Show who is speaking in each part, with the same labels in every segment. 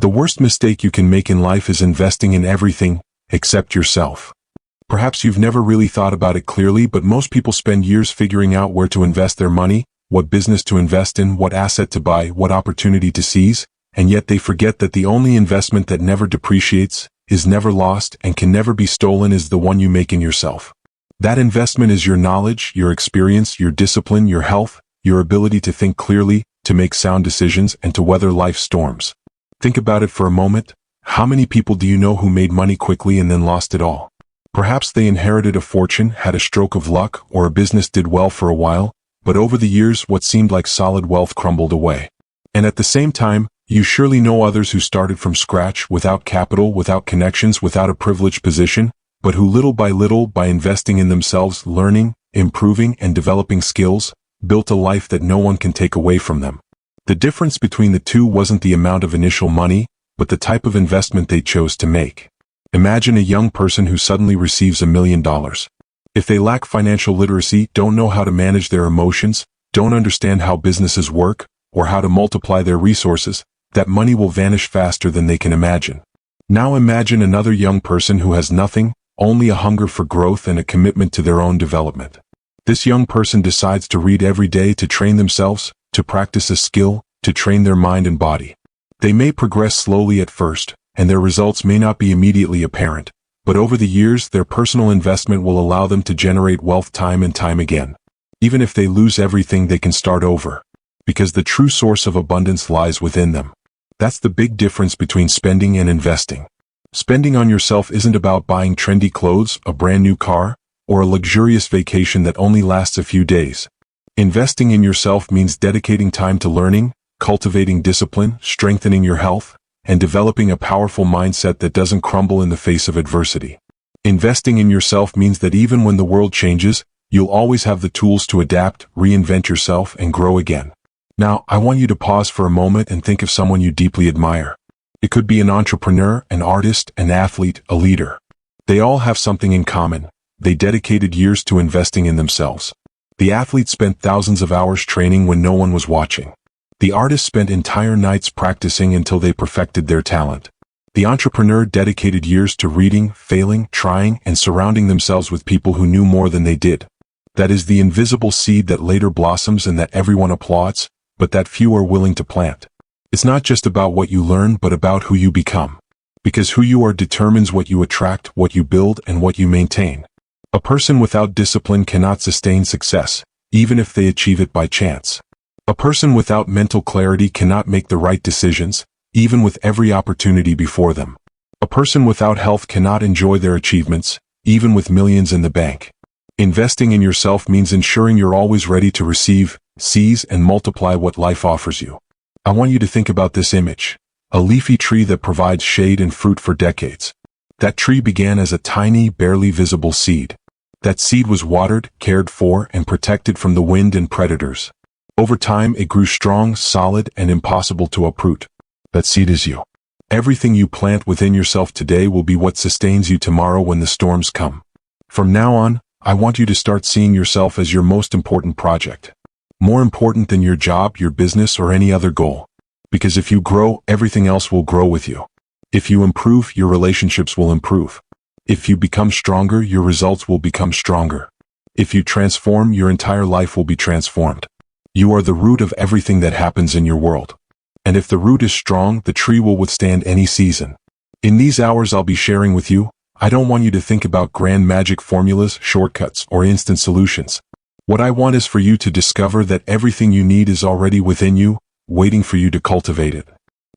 Speaker 1: The worst mistake you can make in life is investing in everything except yourself. Perhaps you've never really thought about it clearly, but most people spend years figuring out where to invest their money, what business to invest in, what asset to buy, what opportunity to seize, and yet they forget that the only investment that never depreciates, is never lost, and can never be stolen is the one you make in yourself. That investment is your knowledge, your experience, your discipline, your health, your ability to think clearly, to make sound decisions, and to weather life's storms. Think about it for a moment. How many people do you know who made money quickly and then lost it all? Perhaps they inherited a fortune, had a stroke of luck, or a business did well for a while, but over the years what seemed like solid wealth crumbled away. And at the same time, you surely know others who started from scratch, without capital, without connections, without a privileged position, but who little, by investing in themselves, learning, improving, and developing skills, built a life that no one can take away from them. The difference between the two wasn't the amount of initial money, but the type of investment they chose to make. Imagine a young person who suddenly receives $1 million. If they lack financial literacy, don't know how to manage their emotions, don't understand how businesses work, or how to multiply their resources, that money will vanish faster than they can imagine. Now imagine another young person who has nothing, only a hunger for growth and a commitment to their own development. This young person decides to read every day, to train themselves, to practice a skill, to train their mind and body. They may progress slowly at first, and their results may not be immediately apparent, but over the years their personal investment will allow them to generate wealth time and time again. Even if they lose everything, they can start over, because the true source of abundance lies within them. That's the big difference between spending and investing. Spending on yourself isn't about buying trendy clothes, a brand new car, or a luxurious vacation that only lasts a few days. Investing in yourself means dedicating time to learning, cultivating discipline, strengthening your health, and developing a powerful mindset that doesn't crumble in the face of adversity. Investing in yourself means that even when the world changes, you'll always have the tools to adapt, reinvent yourself, and grow again. Now, I want you to pause for a moment and think of someone you deeply admire. It could be an entrepreneur, an artist, an athlete, a leader. They all have something in common. They dedicated years to investing in themselves. The athlete spent thousands of hours training when no one was watching. The artist spent entire nights practicing until they perfected their talent. The entrepreneur dedicated years to reading, failing, trying, and surrounding themselves with people who knew more than they did. That is the invisible seed that later blossoms and that everyone applauds, but that few are willing to plant. It's not just about what you learn, but about who you become. Because who you are determines what you attract, what you build, and what you maintain. A person without discipline cannot sustain success, even if they achieve it by chance. A person without mental clarity cannot make the right decisions, even with every opportunity before them. A person without health cannot enjoy their achievements, even with millions in the bank. Investing in yourself means ensuring you're always ready to receive, seize, and multiply what life offers you. I want you to think about this image. A leafy tree that provides shade and fruit for decades. That tree began as a tiny, barely visible seed. That seed was watered, cared for, and protected from the wind and predators. Over time, it grew strong, solid, and impossible to uproot. That seed is you. Everything you plant within yourself today will be what sustains you tomorrow when the storms come. From now on, I want you to start seeing yourself as your most important project. More important than your job, your business, or any other goal. Because if you grow, everything else will grow with you. If you improve, your relationships will improve. If you become stronger, your results will become stronger. If you transform, your entire life will be transformed. You are the root of everything that happens in your world. And if the root is strong, the tree will withstand any season. In these hours I'll be sharing with you, I don't want you to think about grand magic formulas, shortcuts, or instant solutions. What I want is for you to discover that everything you need is already within you, waiting for you to cultivate it.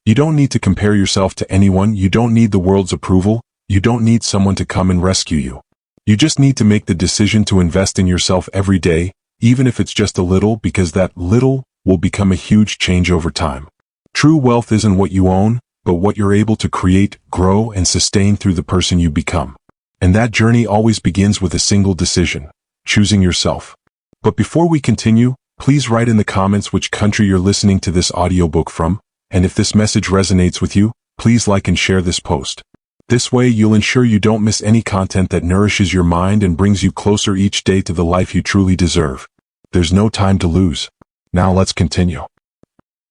Speaker 1: You don't need to compare yourself to anyone, you don't need the world's approval, you don't need someone to come and rescue you. You just need to make the decision to invest in yourself every day, even if it's just a little, because that little will become a huge change over time. True wealth isn't what you own, but what you're able to create, grow, and sustain through the person you become. And that journey always begins with a single decision, choosing yourself. But before we continue, please write in the comments which country you're listening to this audiobook from, and if this message resonates with you, please like and share this post. This way you'll ensure you don't miss any content that nourishes your mind and brings you closer each day to the life you truly deserve. There's no time to lose. Now let's continue.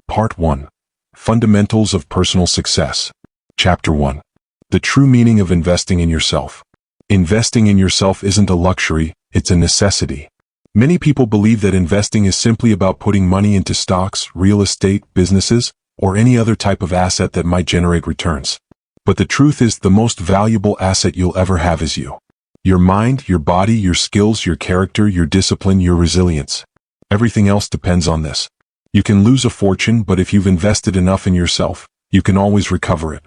Speaker 1: Part 1. Fundamentals of Personal Success. Chapter 1. The True Meaning of Investing in Yourself. Investing in yourself isn't a luxury, it's a necessity. Many people believe that investing is simply about putting money into stocks, real estate, businesses, or any other type of asset that might generate returns. But the truth is, the most valuable asset you'll ever have is you. Your mind, your body, your skills, your character, your discipline, your resilience. Everything else depends on this. You can lose a fortune, but if you've invested enough in yourself, you can always recover it.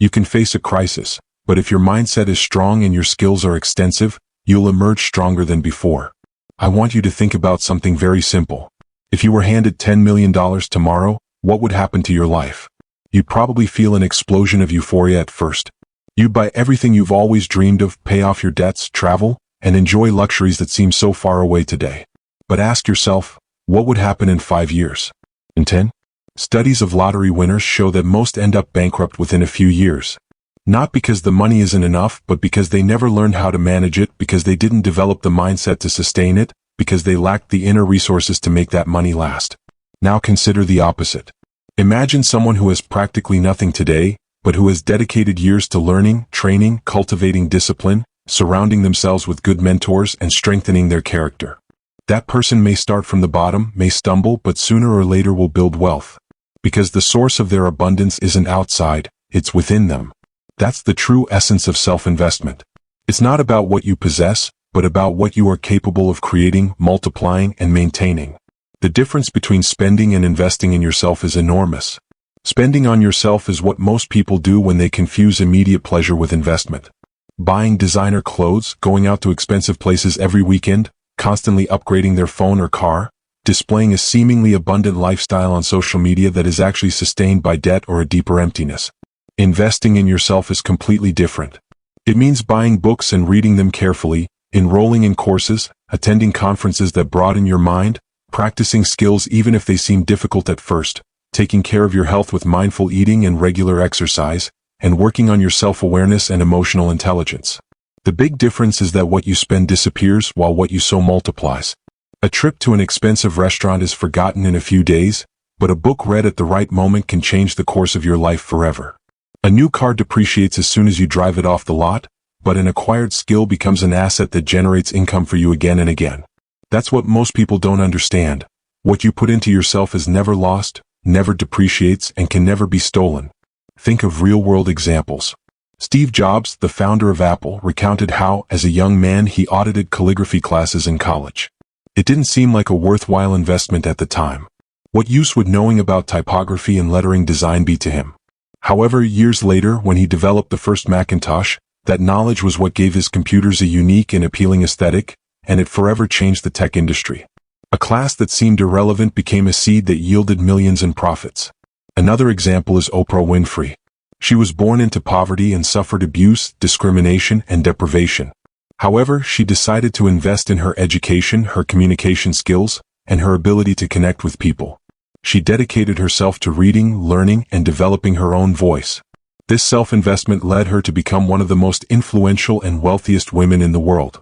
Speaker 1: You can face a crisis, but if your mindset is strong and your skills are extensive, you'll emerge stronger than before. I want you to think about something very simple. If you were handed $10 million tomorrow, what would happen to your life? You'd probably feel an explosion of euphoria at first. You'd buy everything you've always dreamed of, pay off your debts, travel, and enjoy luxuries that seem so far away today. But ask yourself, what would happen in 5 years? In 10? Studies of lottery winners show that most end up bankrupt within a few years. Not because the money isn't enough, but because they never learned how to manage it, because they didn't develop the mindset to sustain it, because they lacked the inner resources to make that money last. Now consider the opposite. Imagine someone who has practically nothing today, but who has dedicated years to learning, training, cultivating discipline, surrounding themselves with good mentors, and strengthening their character. That person may start from the bottom, may stumble, but sooner or later will build wealth. Because the source of their abundance isn't outside, it's within them. That's the true essence of self-investment. It's not about what you possess, but about what you are capable of creating, multiplying, and maintaining. The difference between spending and investing in yourself is enormous. Spending on yourself is what most people do when they confuse immediate pleasure with investment. Buying designer clothes, going out to expensive places every weekend, constantly upgrading their phone or car, displaying a seemingly abundant lifestyle on social media that is actually sustained by debt or a deeper emptiness. Investing in yourself is completely different. It means buying books and reading them carefully, enrolling in courses, attending conferences that broaden your mind, practicing skills even if they seem difficult at first, taking care of your health with mindful eating and regular exercise, and working on your self-awareness and emotional intelligence. The big difference is that what you spend disappears while what you sow multiplies. A trip to an expensive restaurant is forgotten in a few days, but a book read at the right moment can change the course of your life forever. A new car depreciates as soon as you drive it off the lot, but an acquired skill becomes an asset that generates income for you again and again. That's what most people don't understand. What you put into yourself is never lost, never depreciates, and can never be stolen. Think of real-world examples. Steve Jobs, the founder of Apple, recounted how, as a young man, he audited calligraphy classes in college. It didn't seem like a worthwhile investment at the time. What use would knowing about typography and lettering design be to him? However, years later, when he developed the first Macintosh, that knowledge was what gave his computers a unique and appealing aesthetic, and it forever changed the tech industry. A class that seemed irrelevant became a seed that yielded millions in profits. Another example is Oprah Winfrey. She was born into poverty and suffered abuse, discrimination, and deprivation. However, she decided to invest in her education, her communication skills, and her ability to connect with people. She dedicated herself to reading, learning, and developing her own voice. This self-investment led her to become one of the most influential and wealthiest women in the world.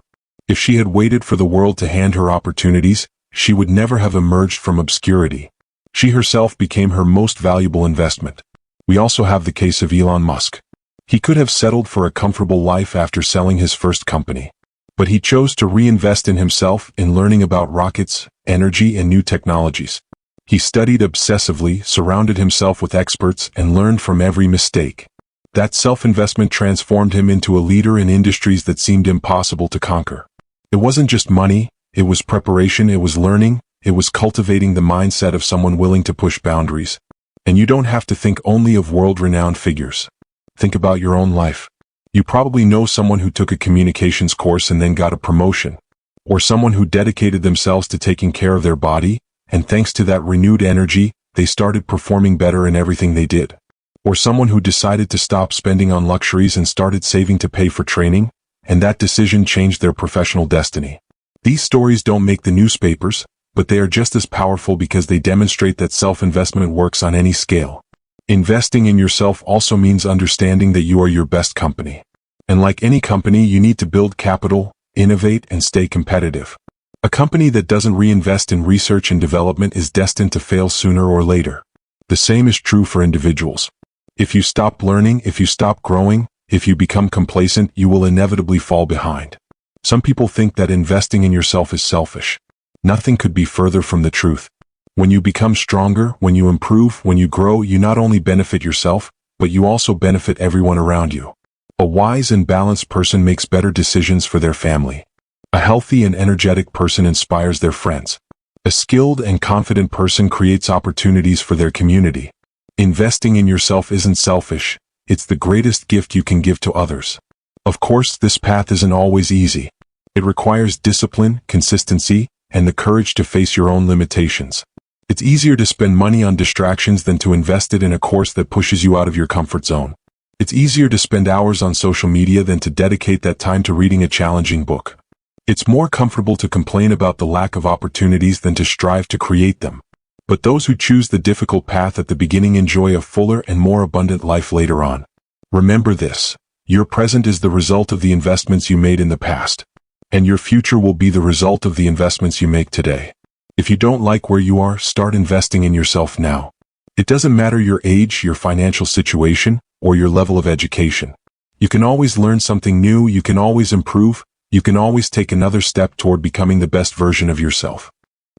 Speaker 1: If she had waited for the world to hand her opportunities, she would never have emerged from obscurity. She herself became her most valuable investment. We also have the case of Elon Musk. He could have settled for a comfortable life after selling his first company. But he chose to reinvest in himself, in learning about rockets, energy, and new technologies. He studied obsessively, surrounded himself with experts, and learned from every mistake. That self-investment transformed him into a leader in industries that seemed impossible to conquer. It wasn't just money, it was preparation, it was learning, it was cultivating the mindset of someone willing to push boundaries. And you don't have to think only of world-renowned figures. Think about your own life. You probably know someone who took a communications course and then got a promotion. Or someone who dedicated themselves to taking care of their body, and thanks to that renewed energy, they started performing better in everything they did. Or someone who decided to stop spending on luxuries and started saving to pay for training, and that decision changed their professional destiny. These stories don't make the newspapers, but they are just as powerful because they demonstrate that self-investment works on any scale. Investing in yourself also means understanding that you are your best company. And like any company, you need to build capital, innovate, and stay competitive. A company that doesn't reinvest in research and development is destined to fail sooner or later. The same is true for individuals. If you stop learning, if you stop growing, if you become complacent, you will inevitably fall behind. Some people think that investing in yourself is selfish. Nothing could be further from the truth. When you become stronger, when you improve, when you grow, you not only benefit yourself, but you also benefit everyone around you. A wise and balanced person makes better decisions for their family. A healthy and energetic person inspires their friends. A skilled and confident person creates opportunities for their community. Investing in yourself isn't selfish, it's the greatest gift you can give to others. Of course, this path isn't always easy. It requires discipline, consistency, and the courage to face your own limitations. It's easier to spend money on distractions than to invest it in a course that pushes you out of your comfort zone. It's easier to spend hours on social media than to dedicate that time to reading a challenging book. It's more comfortable to complain about the lack of opportunities than to strive to create them. But those who choose the difficult path at the beginning enjoy a fuller and more abundant life later on. Remember this: your present is the result of the investments you made in the past. And your future will be the result of the investments you make today. If you don't like where you are, start investing in yourself now. It doesn't matter your age, your financial situation, or your level of education. You can always learn something new, you can always improve, you can always take another step toward becoming the best version of yourself.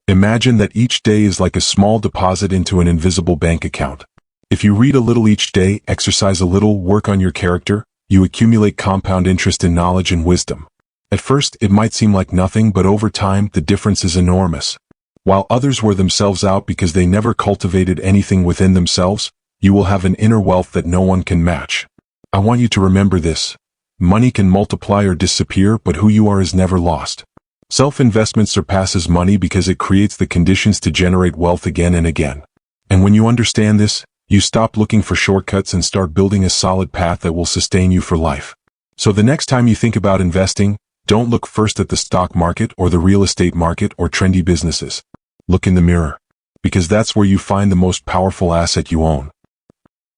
Speaker 1: Imagine that each day is like a small deposit into an invisible bank account. If you read a little each day, exercise a little, work on your character, you accumulate compound interest in knowledge and wisdom. At first, it might seem like nothing, but over time, the difference is enormous. While others wear themselves out because they never cultivated anything within themselves, you will have an inner wealth that no one can match. I want you to remember this. Money can multiply or disappear, but who you are is never lost. Self-investment surpasses money because it creates the conditions to generate wealth again and again. And when you understand this, you stop looking for shortcuts and start building a solid path that will sustain you for life. So the next time you think about investing, don't look first at the stock market or the real estate market or trendy businesses. Look in the mirror, because that's where you find the most powerful asset you own.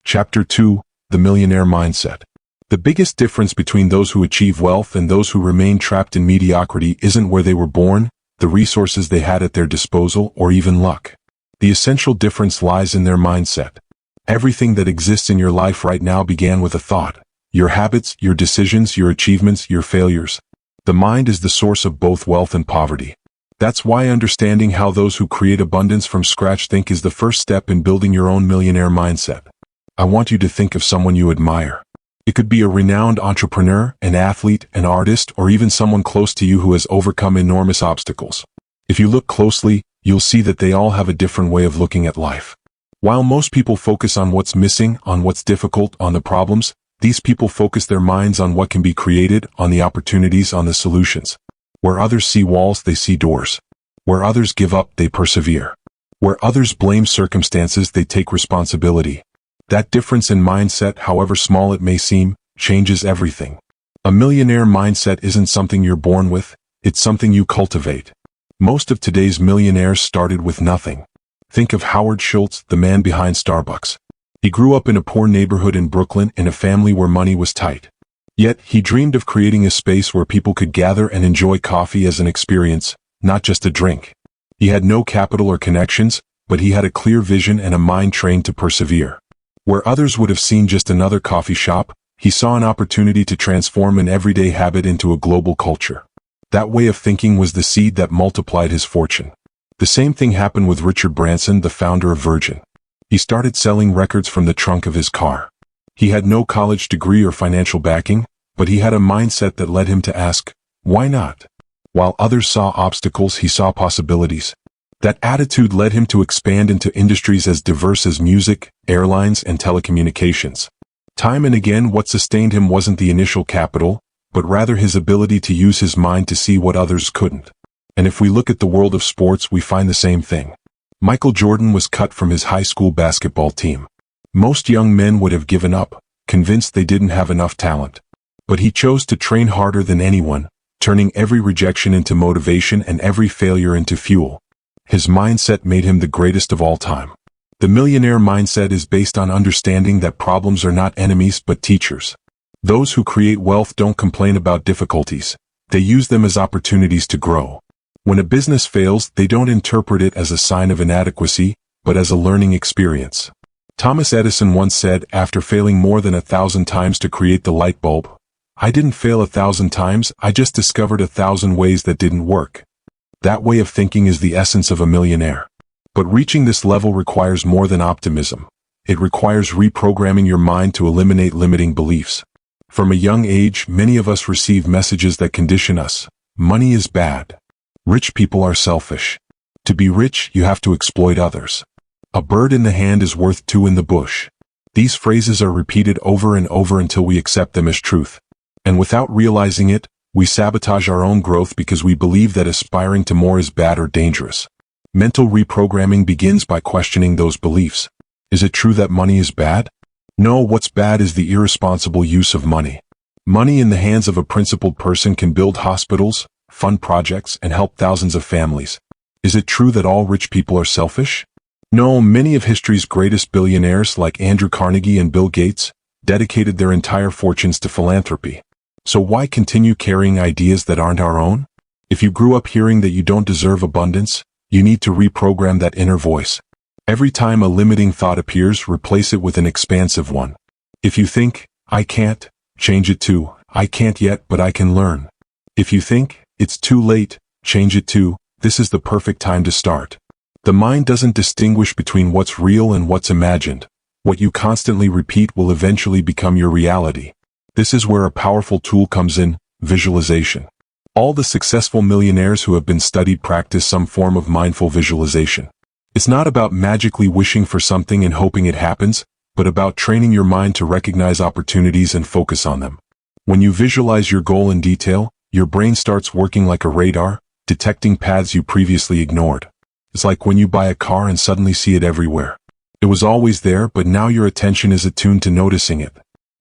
Speaker 1: Chapter 2: The Millionaire Mindset. The biggest difference between those who achieve wealth and those who remain trapped in mediocrity isn't where they were born, the resources they had at their disposal, or even luck. The essential difference lies in their mindset. Everything that exists in your life right now began with a thought. Your habits, your decisions, your achievements, your failures. The mind is the source of both wealth and poverty. That's why understanding how those who create abundance from scratch think is the first step in building your own millionaire mindset. I want you to think of someone you admire. It could be a renowned entrepreneur, an athlete, an artist, or even someone close to you who has overcome enormous obstacles. If you look closely, you'll see that they all have a different way of looking at life. While most people focus on what's missing, on what's difficult, on the problems, these people focus their minds on what can be created, on the opportunities, on the solutions. Where others see walls, they see doors. Where others give up, they persevere. Where others blame circumstances, they take responsibility. That difference in mindset, however small it may seem, changes everything. A millionaire mindset isn't something you're born with, it's something you cultivate. Most of today's millionaires started with nothing. Think of Howard Schultz, the man behind Starbucks. He grew up in a poor neighborhood in Brooklyn in a family where money was tight. Yet, he dreamed of creating a space where people could gather and enjoy coffee as an experience, not just a drink. He had no capital or connections, but he had a clear vision and a mind trained to persevere. Where others would have seen just another coffee shop, he saw an opportunity to transform an everyday habit into a global culture. That way of thinking was the seed that multiplied his fortune. The same thing happened with Richard Branson, the founder of Virgin. He started selling records from the trunk of his car. He had no college degree or financial backing, but he had a mindset that led him to ask, why not? While others saw obstacles, he saw possibilities. That attitude led him to expand into industries as diverse as music, airlines, and telecommunications. Time and again, what sustained him wasn't the initial capital, but rather his ability to use his mind to see what others couldn't. And if we look at the world of sports, we find the same thing. Michael Jordan was cut from his high school basketball team. Most young men would have given up, convinced they didn't have enough talent. But he chose to train harder than anyone, turning every rejection into motivation and every failure into fuel. His mindset made him the greatest of all time. The millionaire mindset is based on understanding that problems are not enemies but teachers. Those who create wealth don't complain about difficulties. They use them as opportunities to grow. When a business fails, they don't interpret it as a sign of inadequacy, but as a learning experience. Thomas Edison once said, after failing more than 1,000 times to create the light bulb, "I didn't fail 1,000 times, I just discovered 1,000 ways that didn't work." That way of thinking is the essence of a millionaire. But reaching this level requires more than optimism. It requires reprogramming your mind to eliminate limiting beliefs. From a young age, many of us receive messages that condition us. Money is bad. Rich people are selfish. To be rich, you have to exploit others. A bird in the hand is worth two in the bush. These phrases are repeated over and over until we accept them as truth. And without realizing it, we sabotage our own growth because we believe that aspiring to more is bad or dangerous. Mental reprogramming begins by questioning those beliefs. Is it true that money is bad? No, what's bad is the irresponsible use of money. Money in the hands of a principled person can build hospitals, fund projects, and help thousands of families. Is it true that all rich people are selfish? No, many of history's greatest billionaires like Andrew Carnegie and Bill Gates dedicated their entire fortunes to philanthropy. So why continue carrying ideas that aren't our own? If you grew up hearing that you don't deserve abundance, you need to reprogram that inner voice. Every time a limiting thought appears, replace it with an expansive one. If you think, "I can't," change it to, "I can't yet, but I can learn." If you think, "It's too late," change it to, "This is the perfect time to start." The mind doesn't distinguish between what's real and what's imagined. What you constantly repeat will eventually become your reality. This is where a powerful tool comes in, visualization. All the successful millionaires who have been studied practice some form of mindful visualization. It's not about magically wishing for something and hoping it happens, but about training your mind to recognize opportunities and focus on them. When you visualize your goal in detail, your brain starts working like a radar, detecting paths you previously ignored. It's like when you buy a car and suddenly see it everywhere. It was always there, but now your attention is attuned to noticing it.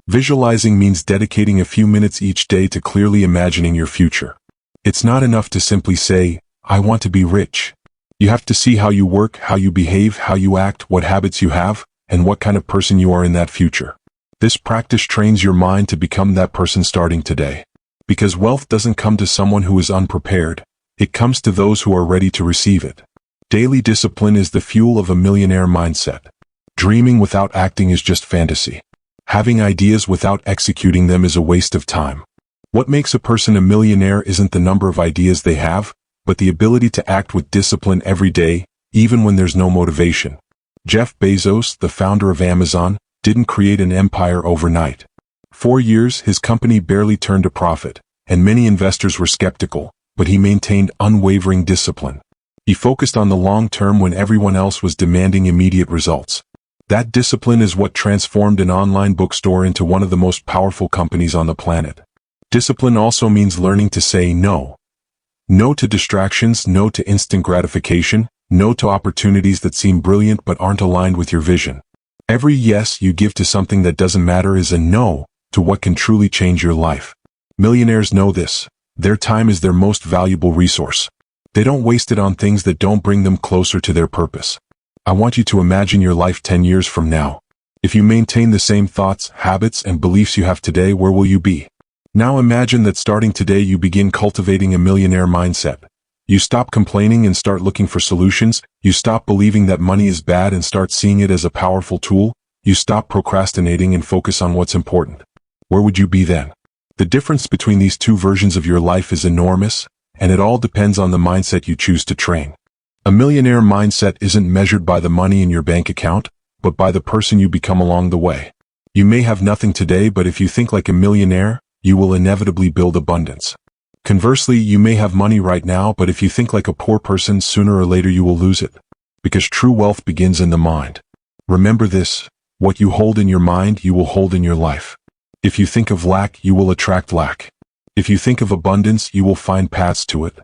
Speaker 1: Visualizing means dedicating a few minutes each day to clearly imagining your future. It's not enough to simply say, "I want to be rich." You have to see how you work, how you behave, how you act, what habits you have, and what kind of person you are in that future. This practice trains your mind to become that person starting today. Because wealth doesn't come to someone who is unprepared, it comes to those who are ready to receive it. Daily discipline is the fuel of a millionaire mindset. Dreaming without acting is just fantasy. Having ideas without executing them is a waste of time. What makes a person a millionaire isn't the number of ideas they have, but the ability to act with discipline every day, even when there's no motivation. Jeff Bezos, the founder of Amazon, didn't create an empire overnight. 4 years, his company barely turned a profit, and many investors were skeptical, but he maintained unwavering discipline. He focused on the long term when everyone else was demanding immediate results. That discipline is what transformed an online bookstore into one of the most powerful companies on the planet. Discipline also means learning to say no. No to distractions, no to instant gratification, no to opportunities that seem brilliant but aren't aligned with your vision. Every yes you give to something that doesn't matter is a no to what can truly change your life. Millionaires know this. Their time is their most valuable resource. They don't waste it on things that don't bring them closer to their purpose. I want you to imagine your life 10 years from now. If you maintain the same thoughts, habits, and beliefs you have today, where will you be? Now imagine that starting today you begin cultivating a millionaire mindset. You stop complaining and start looking for solutions. You stop believing that money is bad and start seeing it as a powerful tool. You stop procrastinating and focus on what's important. Where would you be then? The difference between these two versions of your life is enormous, and it all depends on the mindset you choose to train. A millionaire mindset isn't measured by the money in your bank account, but by the person you become along the way. You may have nothing today, but if you think like a millionaire, you will inevitably build abundance. Conversely, you may have money right now, but if you think like a poor person, sooner or later you will lose it. Because true wealth begins in the mind. Remember this, what you hold in your mind, you will hold in your life. If you think of lack, you will attract lack. If you think of abundance, you will find paths to it.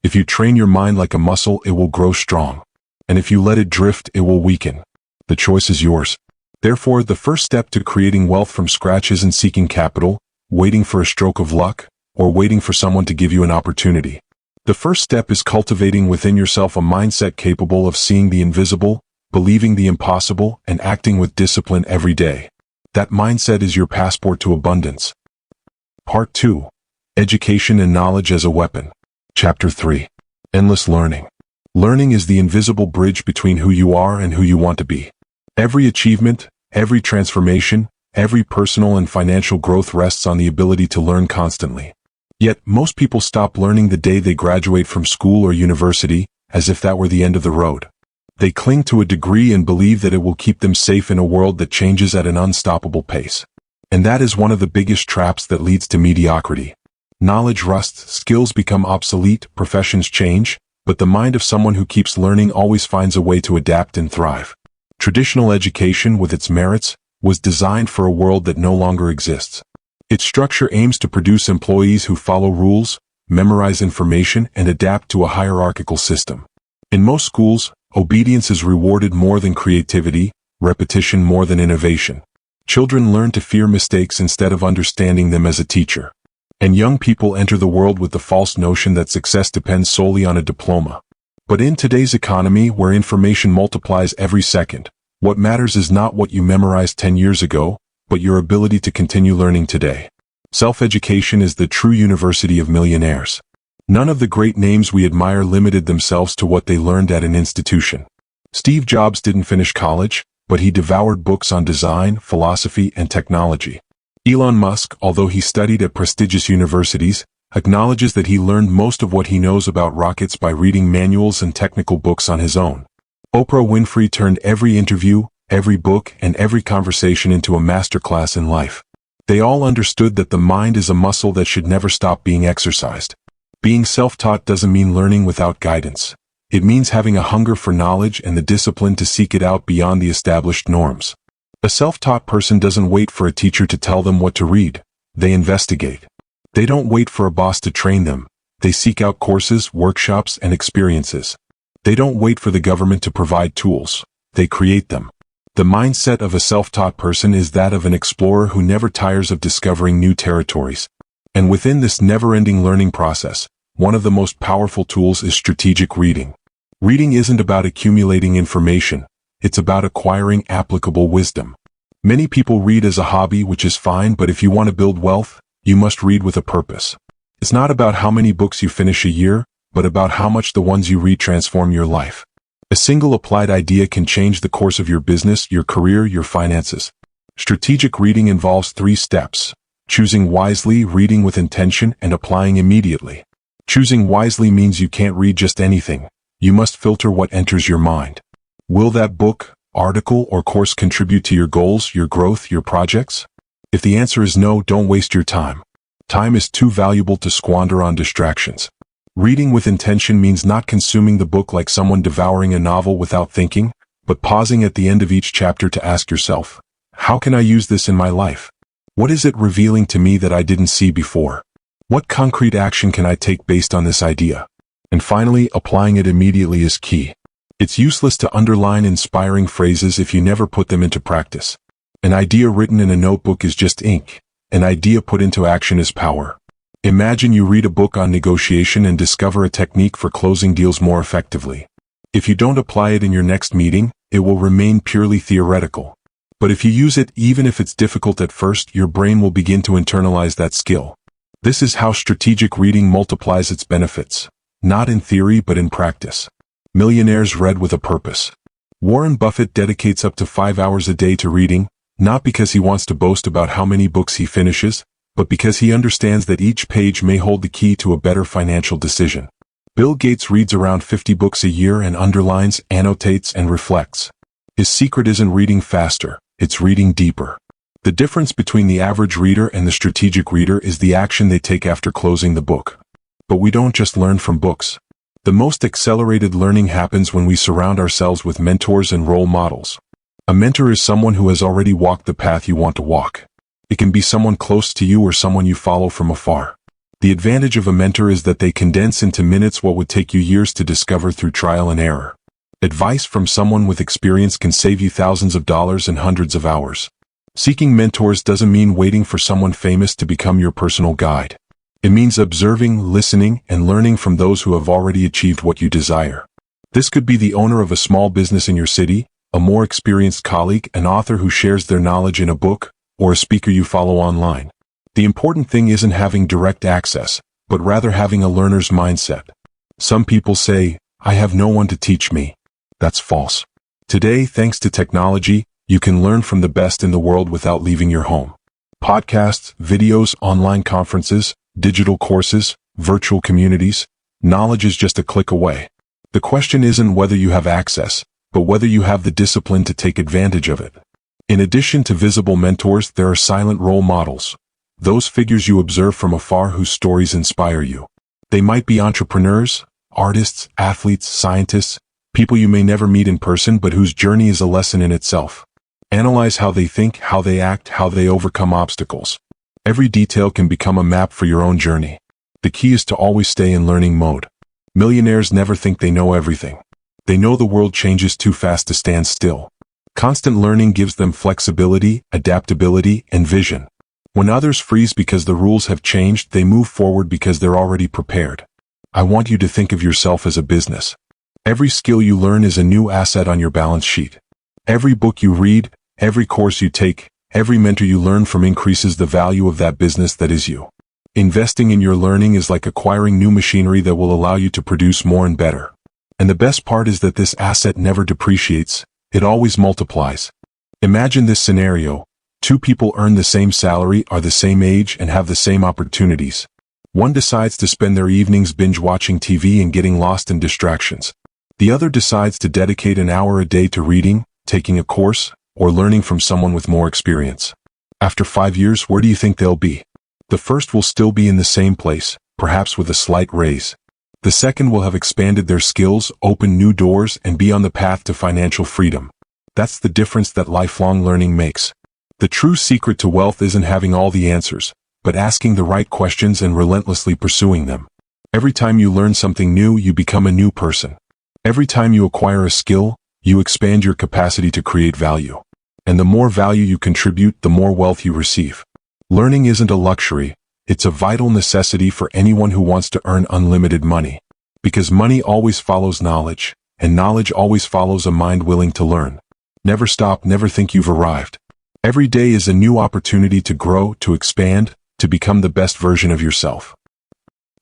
Speaker 1: If you train your mind like a muscle, it will grow strong. And if you let it drift, it will weaken. The choice is yours. Therefore, the first step to creating wealth from scratch isn't seeking capital, waiting for a stroke of luck, or waiting for someone to give you an opportunity. The first step is cultivating within yourself a mindset capable of seeing the invisible, believing the impossible, and acting with discipline every day. That mindset is your passport to abundance. Part 2. Education and Knowledge as a Weapon. Chapter 3. Endless Learning. Learning is the invisible bridge between who you are and who you want to be. Every achievement, every transformation, every personal and financial growth rests on the ability to learn constantly. Yet, most people stop learning the day they graduate from school or university, as if that were the end of the road. They cling to a degree and believe that it will keep them safe in a world that changes at an unstoppable pace. And that is one of the biggest traps that leads to mediocrity. Knowledge rusts, skills become obsolete, professions change, but the mind of someone who keeps learning always finds a way to adapt and thrive. Traditional education, with its merits, was designed for a world that no longer exists. Its structure aims to produce employees who follow rules, memorize information, and adapt to a hierarchical system. In most schools, obedience is rewarded more than creativity, repetition more than innovation. Children learn to fear mistakes instead of understanding them as a teacher. And young people enter the world with the false notion that success depends solely on a diploma. But in today's economy, where information multiplies every second, what matters is not what you memorized 10 years ago, but your ability to continue learning today. Self-education is the true university of millionaires. None of the great names we admire limited themselves to what they learned at an institution. Steve Jobs didn't finish college, but he devoured books on design, philosophy, and technology. Elon Musk, although he studied at prestigious universities, acknowledges that he learned most of what he knows about rockets by reading manuals and technical books on his own. Oprah Winfrey turned every interview, every book, and every conversation into a masterclass in life. They all understood that the mind is a muscle that should never stop being exercised. Being self-taught doesn't mean learning without guidance. It means having a hunger for knowledge and the discipline to seek it out beyond the established norms. A self-taught person doesn't wait for a teacher to tell them what to read. They investigate. They don't wait for a boss to train them. They seek out courses, workshops, and experiences. They don't wait for the government to provide tools. They create them. The mindset of a self-taught person is that of an explorer who never tires of discovering new territories. And within this never-ending learning process, one of the most powerful tools is strategic reading. Reading isn't about accumulating information. It's about acquiring applicable wisdom. Many people read as a hobby, which is fine, but if you want to build wealth, you must read with a purpose. It's not about how many books you finish a year, but about how much the ones you read transform your life. A single applied idea can change the course of your business, your career, your finances. Strategic reading involves 3 steps: choosing wisely, reading with intention, and applying immediately. Choosing wisely means you can't read just anything. You must filter what enters your mind. Will that book, article, or course contribute to your goals, your growth, your projects? If the answer is no, don't waste your time. Time is too valuable to squander on distractions. Reading with intention means not consuming the book like someone devouring a novel without thinking, but pausing at the end of each chapter to ask yourself, how can I use this in my life? What is it revealing to me that I didn't see before? What concrete action can I take based on this idea? And finally, applying it immediately is key. It's useless to underline inspiring phrases if you never put them into practice. An idea written in a notebook is just ink. An idea put into action is power. Imagine you read a book on negotiation and discover a technique for closing deals more effectively. If you don't apply it in your next meeting, it will remain purely theoretical. But if you use it, even if it's difficult at first, your brain will begin to internalize that skill. This is how strategic reading multiplies its benefits. Not in theory, but in practice. Millionaires read with a purpose. Warren Buffett dedicates up to 5 hours a day to reading, not because he wants to boast about how many books he finishes, but because he understands that each page may hold the key to a better financial decision. Bill Gates reads around 50 books a year and underlines, annotates, and reflects. His secret isn't reading faster, it's reading deeper. The difference between the average reader and the strategic reader is the action they take after closing the book. But we don't just learn from books. The most accelerated learning happens when we surround ourselves with mentors and role models. A mentor is someone who has already walked the path you want to walk. It can be someone close to you or someone you follow from afar. The advantage of a mentor is that they condense into minutes what would take you years to discover through trial and error. Advice from someone with experience can save you thousands of dollars and hundreds of hours. Seeking mentors doesn't mean waiting for someone famous to become your personal guide. It means observing, listening, and learning from those who have already achieved what you desire. This could be the owner of a small business in your city, a more experienced colleague, an author who shares their knowledge in a book, or a speaker you follow online. The important thing isn't having direct access, but rather having a learner's mindset. Some people say, I have no one to teach me. That's false. Today, thanks to technology, you can learn from the best in the world without leaving your home. Podcasts, videos, online conferences, digital courses, virtual communities, knowledge is just a click away. The question isn't whether you have access, but whether you have the discipline to take advantage of it. In addition to visible mentors, there are silent role models. Those figures you observe from afar whose stories inspire you. They might be entrepreneurs, artists, athletes, scientists, people you may never meet in person but whose journey is a lesson in itself. Analyze how they think, how they act, how they overcome obstacles. Every detail can become a map for your own journey. The key is to always stay in learning mode. Millionaires never think they know everything. They know the world changes too fast to stand still. Constant learning gives them flexibility, adaptability, and vision. When others freeze because the rules have changed, they move forward because they're already prepared. I want you to think of yourself as a business. Every skill you learn is a new asset on your balance sheet. Every book you read, every course you take, every mentor you learn from increases the value of that business that is you. Investing in your learning is like acquiring new machinery that will allow you to produce more and better. And the best part is that this asset never depreciates, it always multiplies. Imagine this scenario. Two people earn the same salary, are the same age, and have the same opportunities. One decides to spend their evenings binge-watching TV and getting lost in distractions. The other decides to dedicate an hour a day to reading, taking a course, or learning from someone with more experience. After 5 years, where do you think they'll be? The first will still be in the same place, perhaps with a slight raise. The second will have expanded their skills, opened new doors, and be on the path to financial freedom. That's the difference that lifelong learning makes. The true secret to wealth isn't having all the answers, but asking the right questions and relentlessly pursuing them. Every time you learn something new, you become a new person. Every time you acquire a skill, you expand your capacity to create value. And the more value you contribute, the more wealth you receive. Learning isn't a luxury, it's a vital necessity for anyone who wants to earn unlimited money. Because money always follows knowledge, and knowledge always follows a mind willing to learn. Never stop, never think you've arrived. Every day is a new opportunity to grow, to expand, to become the best version of yourself.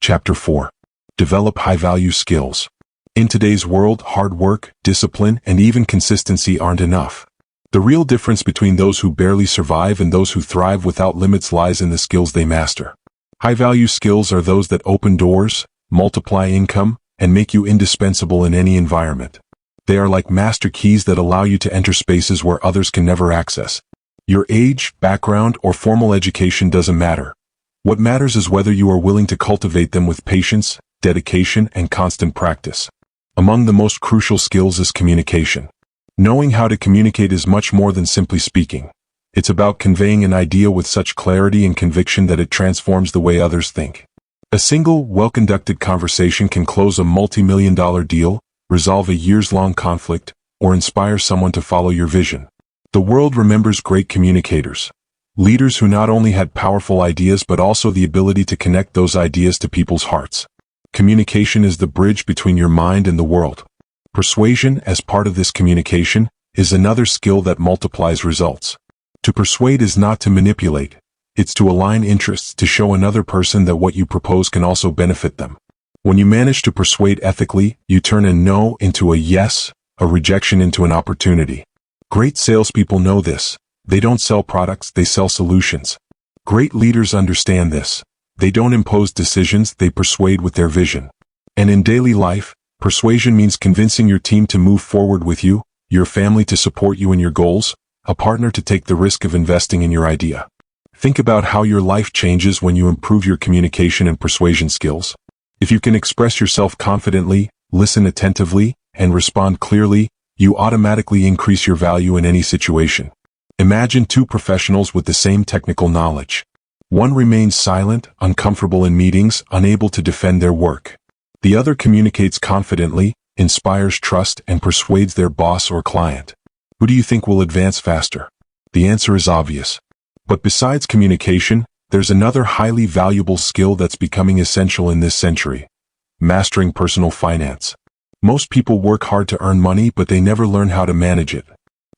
Speaker 1: Chapter 4. Develop high-value skills. In today's world, hard work, discipline, and even consistency aren't enough. The real difference between those who barely survive and those who thrive without limits lies in the skills they master. High-value skills are those that open doors, multiply income, and make you indispensable in any environment. They are like master keys that allow you to enter spaces where others can never access. Your age, background, or formal education doesn't matter. What matters is whether you are willing to cultivate them with patience, dedication, and constant practice. Among the most crucial skills is communication. Knowing how to communicate is much more than simply speaking. It's about conveying an idea with such clarity and conviction that it transforms the way others think. A single, well-conducted conversation can close a multi-million-dollar deal, resolve a years-long conflict, or inspire someone to follow your vision. The world remembers great communicators. Leaders who not only had powerful ideas but also the ability to connect those ideas to people's hearts. Communication is the bridge between your mind and the world. Persuasion, as part of this communication, is another skill that multiplies results. To persuade is not to manipulate. It's to align interests, to show another person that what you propose can also benefit them. When you manage to persuade ethically, you turn a no into a yes, a rejection into an opportunity. Great salespeople know this. They don't sell products, they sell solutions. Great leaders understand this. They don't impose decisions, they persuade with their vision. And in daily life, persuasion means convincing your team to move forward with you, your family to support you in your goals, a partner to take the risk of investing in your idea. Think about how your life changes when you improve your communication and persuasion skills. If you can express yourself confidently, listen attentively, and respond clearly, you automatically increase your value in any situation. Imagine two professionals with the same technical knowledge. One remains silent, uncomfortable in meetings, unable to defend their work. The other communicates confidently, inspires trust, and persuades their boss or client. Who do you think will advance faster? The answer is obvious. But besides communication, there's another highly valuable skill that's becoming essential in this century: mastering personal finance. Most people work hard to earn money, but they never learn how to manage it.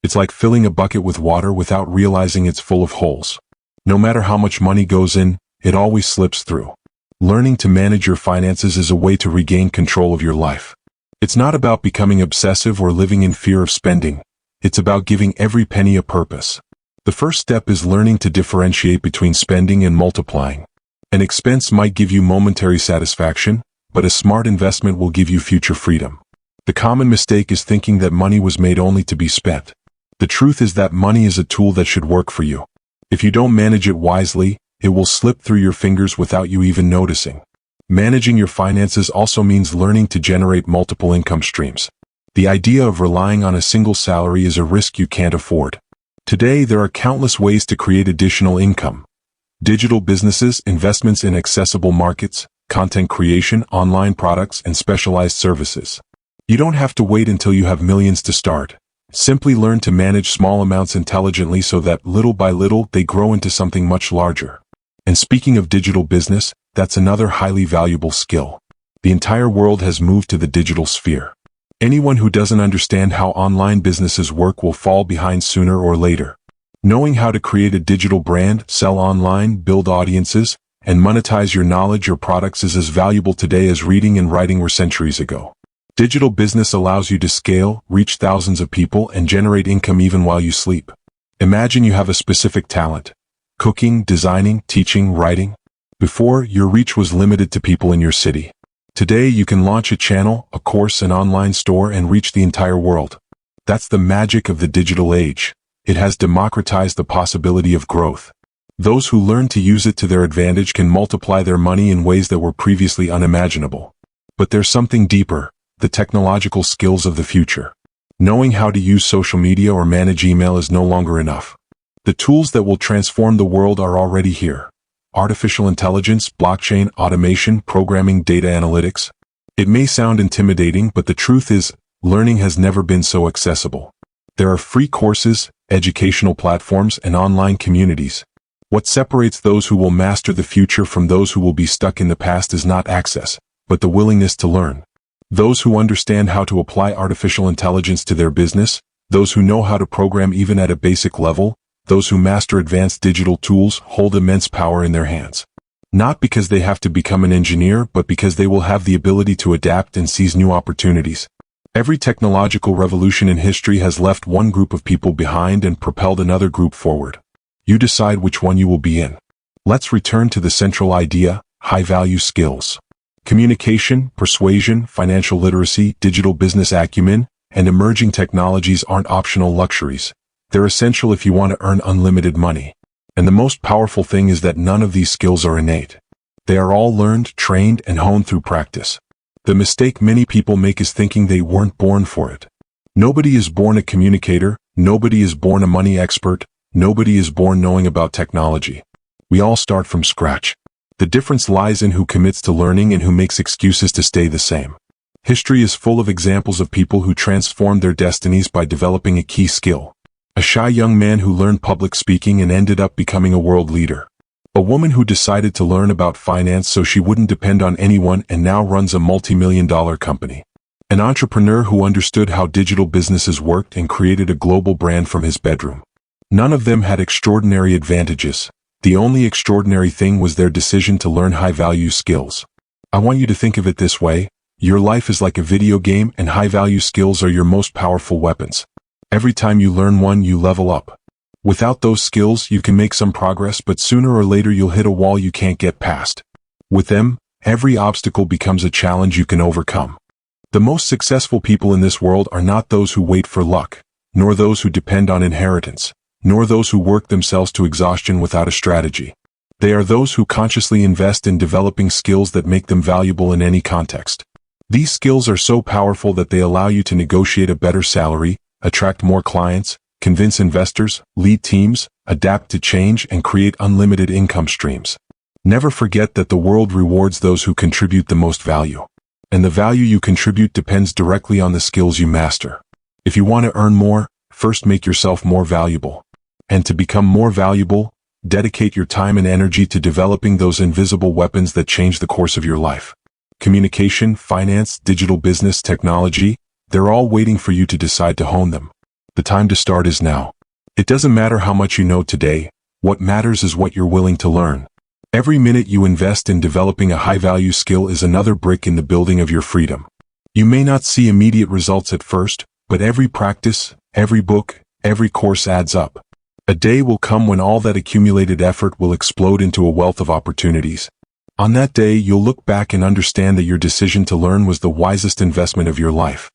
Speaker 1: It's like filling a bucket with water without realizing it's full of holes. No matter how much money goes in, it always slips through. Learning to manage your finances is a way to regain control of your life. It's not about becoming obsessive or living in fear of spending. It's about giving every penny a purpose. The first step is learning to differentiate between spending and multiplying. An expense might give you momentary satisfaction, but a smart investment will give you future freedom. The common mistake is thinking that money was made only to be spent. The truth is that money is a tool that should work for you. If you don't manage it wisely, it will slip through your fingers without you even noticing. Managing your finances also means learning to generate multiple income streams. The idea of relying on a single salary is a risk you can't afford. Today, there are countless ways to create additional income. Digital businesses, investments in accessible markets, content creation, online products, and specialized services. You don't have to wait until you have millions to start. Simply learn to manage small amounts intelligently so that little by little they grow into something much larger. And speaking of digital business, that's another highly valuable skill. The entire world has moved to the digital sphere. Anyone who doesn't understand how online businesses work will fall behind sooner or later. Knowing how to create a digital brand, sell online, build audiences, and monetize your knowledge or products is as valuable today as reading and writing were centuries ago. Digital business allows you to scale, reach thousands of people, and generate income even while you sleep. Imagine you have a specific talent. Cooking, designing, teaching, writing. Before, your reach was limited to people in your city. Today, you can launch a channel, a course, an online store, and reach the entire world. That's the magic of the digital age. It has democratized the possibility of growth. Those who learn to use it to their advantage can multiply their money in ways that were previously unimaginable. But there's something deeper, the technological skills of the future. Knowing how to use social media or manage email is no longer enough. The tools that will transform the world are already here. Artificial intelligence, blockchain, automation, programming, data analytics. It may sound intimidating, but the truth is, learning has never been so accessible. There are free courses, educational platforms, and online communities. What separates those who will master the future from those who will be stuck in the past is not access, but the willingness to learn. Those who understand how to apply artificial intelligence to their business, those who know how to program even at a basic level, those who master advanced digital tools hold immense power in their hands. Not because they have to become an engineer, but because they will have the ability to adapt and seize new opportunities. Every technological revolution in history has left one group of people behind and propelled another group forward. You decide which one you will be in. Let's return to the central idea, high-value skills. Communication, persuasion, financial literacy, digital business acumen, and emerging technologies aren't optional luxuries. They're essential if you want to earn unlimited money. And the most powerful thing is that none of these skills are innate. They are all learned, trained, and honed through practice. The mistake many people make is thinking they weren't born for it. Nobody is born a communicator, nobody is born a money expert, nobody is born knowing about technology. We all start from scratch. The difference lies in who commits to learning and who makes excuses to stay the same. History is full of examples of people who transformed their destinies by developing a key skill. A shy young man who learned public speaking and ended up becoming a world leader. A woman who decided to learn about finance so she wouldn't depend on anyone and now runs a multi-million-dollar company. An entrepreneur who understood how digital businesses worked and created a global brand from his bedroom. None of them had extraordinary advantages. The only extraordinary thing was their decision to learn high-value skills. I want you to think of it this way. Your life is like a video game, and high-value skills are your most powerful weapons. Every time you learn one, you level up. Without those skills, you can make some progress, but sooner or later you'll hit a wall you can't get past. With them, every obstacle becomes a challenge you can overcome. The most successful people in this world are not those who wait for luck, nor those who depend on inheritance, nor those who work themselves to exhaustion without a strategy. They are those who consciously invest in developing skills that make them valuable in any context. These skills are so powerful that they allow you to negotiate a better salary, attract more clients, convince investors, lead teams, adapt to change, and create unlimited income streams. Never forget that the world rewards those who contribute the most value. And the value you contribute depends directly on the skills you master. If you want to earn more, first make yourself more valuable. And to become more valuable, dedicate your time and energy to developing those invisible weapons that change the course of your life. Communication, finance, digital business, technology, they're all waiting for you to decide to hone them. The time to start is now. It doesn't matter how much you know today, what matters is what you're willing to learn. Every minute you invest in developing a high-value skill is another brick in the building of your freedom. You may not see immediate results at first, but every practice, every book, every course adds up. A day will come when all that accumulated effort will explode into a wealth of opportunities. On that day, you'll look back and understand that your decision to learn was the wisest investment of your life.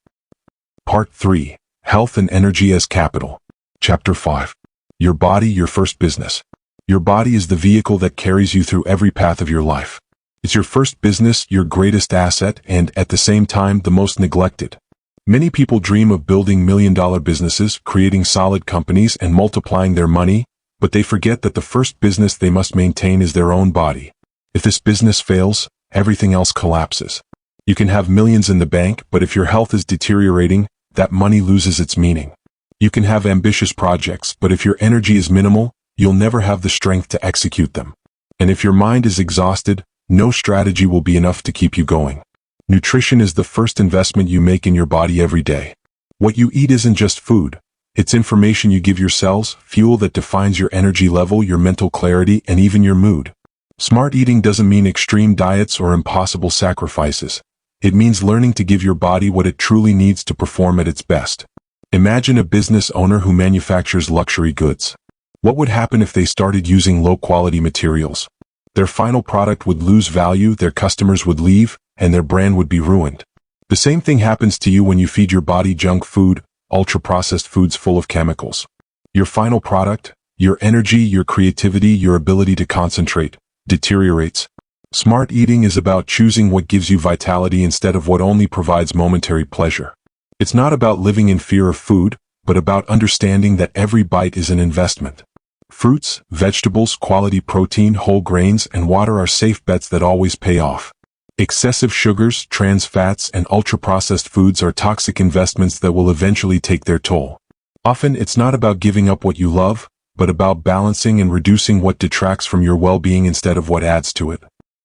Speaker 1: Part 3. Health and Energy as Capital. Chapter 5. Your body, your first business. Your body is the vehicle that carries you through every path of your life. It's your first business, your greatest asset, and, at the same time, the most neglected. Many people dream of building million-dollar businesses, creating solid companies, and multiplying their money, but they forget that the first business they must maintain is their own body. If this business fails, everything else collapses. You can have millions in the bank, but if your health is deteriorating, that money loses its meaning. You can have ambitious projects, but if your energy is minimal, you'll never have the strength to execute them. And if your mind is exhausted, no strategy will be enough to keep you going. Nutrition is the first investment you make in your body every day. What you eat isn't just food. It's information you give your cells, fuel that defines your energy level, your mental clarity, and even your mood. Smart eating doesn't mean extreme diets or impossible sacrifices. It means learning to give your body what it truly needs to perform at its best. Imagine a business owner who manufactures luxury goods. What would happen if they started using low-quality materials? Their final product would lose value, their customers would leave, and their brand would be ruined. The same thing happens to you when you feed your body junk food, ultra-processed foods full of chemicals. Your final product, your energy, your creativity, your ability to concentrate, deteriorates. Smart eating is about choosing what gives you vitality instead of what only provides momentary pleasure. It's not about living in fear of food, but about understanding that every bite is an investment. Fruits, vegetables, quality protein, whole grains, and water are safe bets that always pay off. Excessive sugars, trans fats, and ultra-processed foods are toxic investments that will eventually take their toll. Often, it's not about giving up what you love, but about balancing and reducing what detracts from your well-being instead of what adds to it.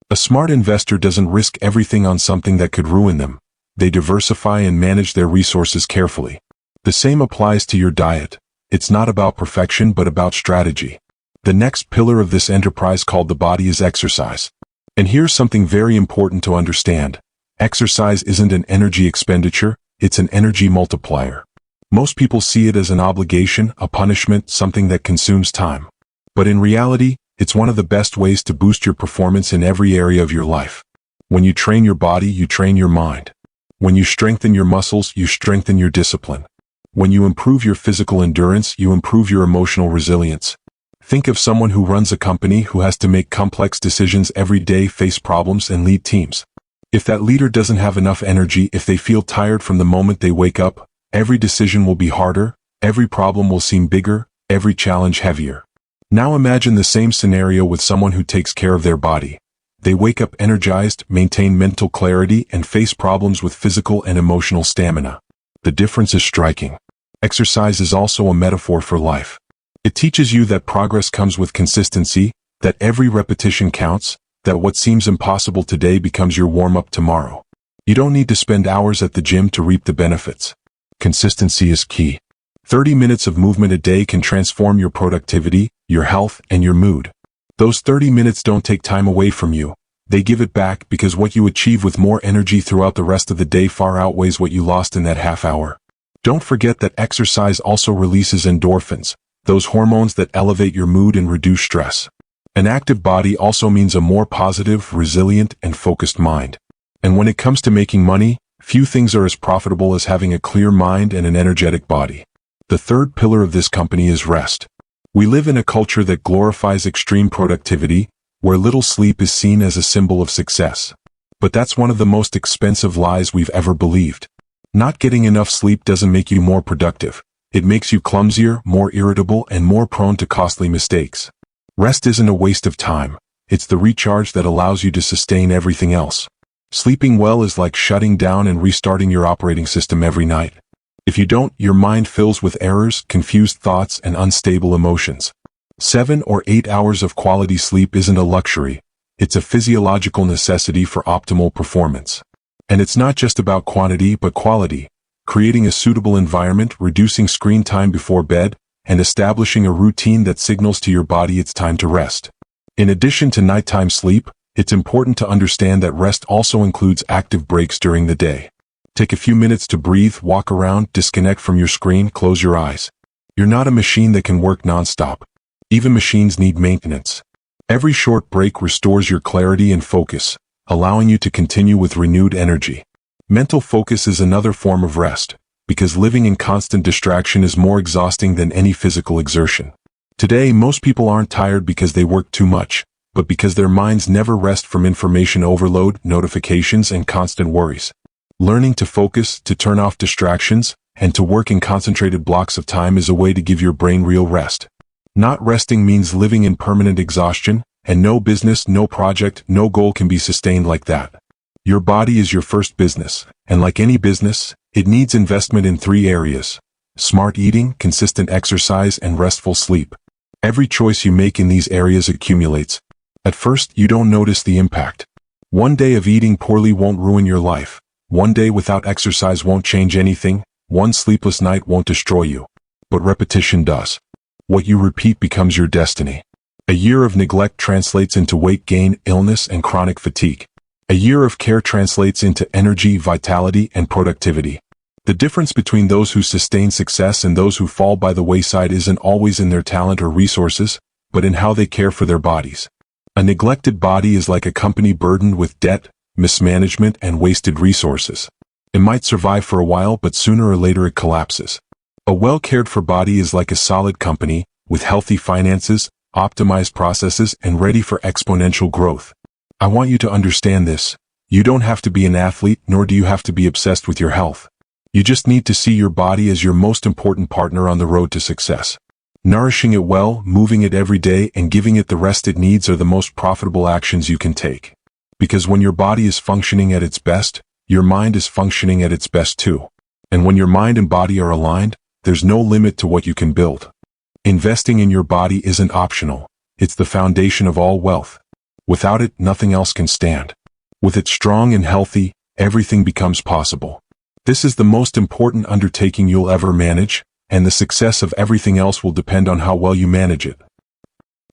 Speaker 1: A smart investor doesn't risk everything on something that could ruin them. They diversify and manage their resources carefully. The same applies to your diet. It's not about perfection but about strategy. The next pillar of this enterprise called the body is exercise. And here's something very important to understand. Exercise isn't an energy expenditure, it's an energy multiplier. Most people see it as an obligation, a punishment, something that consumes time. But in reality, it's one of the best ways to boost your performance in every area of your life. When you train your body, you train your mind. When you strengthen your muscles, you strengthen your discipline. When you improve your physical endurance, you improve your emotional resilience. Think of someone who runs a company who has to make complex decisions every day, face problems, and lead teams. If that leader doesn't have enough energy, if they feel tired from the moment they wake up, every decision will be harder, every problem will seem bigger, every challenge heavier. Now imagine the same scenario with someone who takes care of their body. They wake up energized, maintain mental clarity, and face problems with physical and emotional stamina. The difference is striking. Exercise is also a metaphor for life. It teaches you that progress comes with consistency, that every repetition counts, that what seems impossible today becomes your warm-up tomorrow. You don't need to spend hours at the gym to reap the benefits. Consistency is key. 30 minutes of movement a day can transform your productivity, your health, and your mood. Those 30 minutes don't take time away from you. They give it back because what you achieve with more energy throughout the rest of the day far outweighs what you lost in that half hour. Don't forget that exercise also releases endorphins, those hormones that elevate your mood and reduce stress. An active body also means a more positive, resilient, and focused mind. And when it comes to making money, few things are as profitable as having a clear mind and an energetic body. The third pillar of this company is rest. We live in a culture that glorifies extreme productivity, where little sleep is seen as a symbol of success. But that's one of the most expensive lies we've ever believed. Not getting enough sleep doesn't make you more productive. It makes you clumsier, more irritable, and more prone to costly mistakes. Rest isn't a waste of time. It's the recharge that allows you to sustain everything else. Sleeping well is like shutting down and restarting your operating system every night. If you don't, your mind fills with errors, confused thoughts, and unstable emotions. 7 or 8 hours of quality sleep isn't a luxury. It's a physiological necessity for optimal performance. And it's not just about quantity but quality. Creating a suitable environment, reducing screen time before bed, and establishing a routine that signals to your body it's time to rest. In addition to nighttime sleep, it's important to understand that rest also includes active breaks during the day. Take a few minutes to breathe, walk around, disconnect from your screen, close your eyes. You're not a machine that can work non-stop. Even machines need maintenance. Every short break restores your clarity and focus, allowing you to continue with renewed energy. Mental focus is another form of rest, because living in constant distraction is more exhausting than any physical exertion. Today, most people aren't tired because they work too much, but because their minds never rest from information overload, notifications, and constant worries. Learning to focus, to turn off distractions, and to work in concentrated blocks of time is a way to give your brain real rest. Not resting means living in permanent exhaustion, and no business, no project, no goal can be sustained like that. Your body is your first business, and like any business, it needs investment in 3 areas: smart eating, consistent exercise, and restful sleep. Every choice you make in these areas accumulates. At first, you don't notice the impact. One day of eating poorly won't ruin your life. One day without exercise won't change anything. One sleepless night won't destroy you. But repetition does. What you repeat becomes your destiny. A year of neglect translates into weight gain, illness, and chronic fatigue. A year of care translates into energy, vitality, and productivity. The difference between those who sustain success and those who fall by the wayside isn't always in their talent or resources, but in how they care for their bodies. A neglected body is like a company burdened with debt, mismanagement, and wasted resources. It might survive for a while, but sooner or later it collapses. A well-cared-for body is like a solid company, with healthy finances, optimized processes, and ready for exponential growth. I want you to understand this. You don't have to be an athlete, nor do you have to be obsessed with your health. You just need to see your body as your most important partner on the road to success. Nourishing it well, moving it every day, and giving it the rest it needs are the most profitable actions you can take. Because when your body is functioning at its best, your mind is functioning at its best too. And when your mind and body are aligned, there's no limit to what you can build. Investing in your body isn't optional. It's the foundation of all wealth. Without it, nothing else can stand. With it strong and healthy, everything becomes possible. This is the most important undertaking you'll ever manage, and the success of everything else will depend on how well you manage it.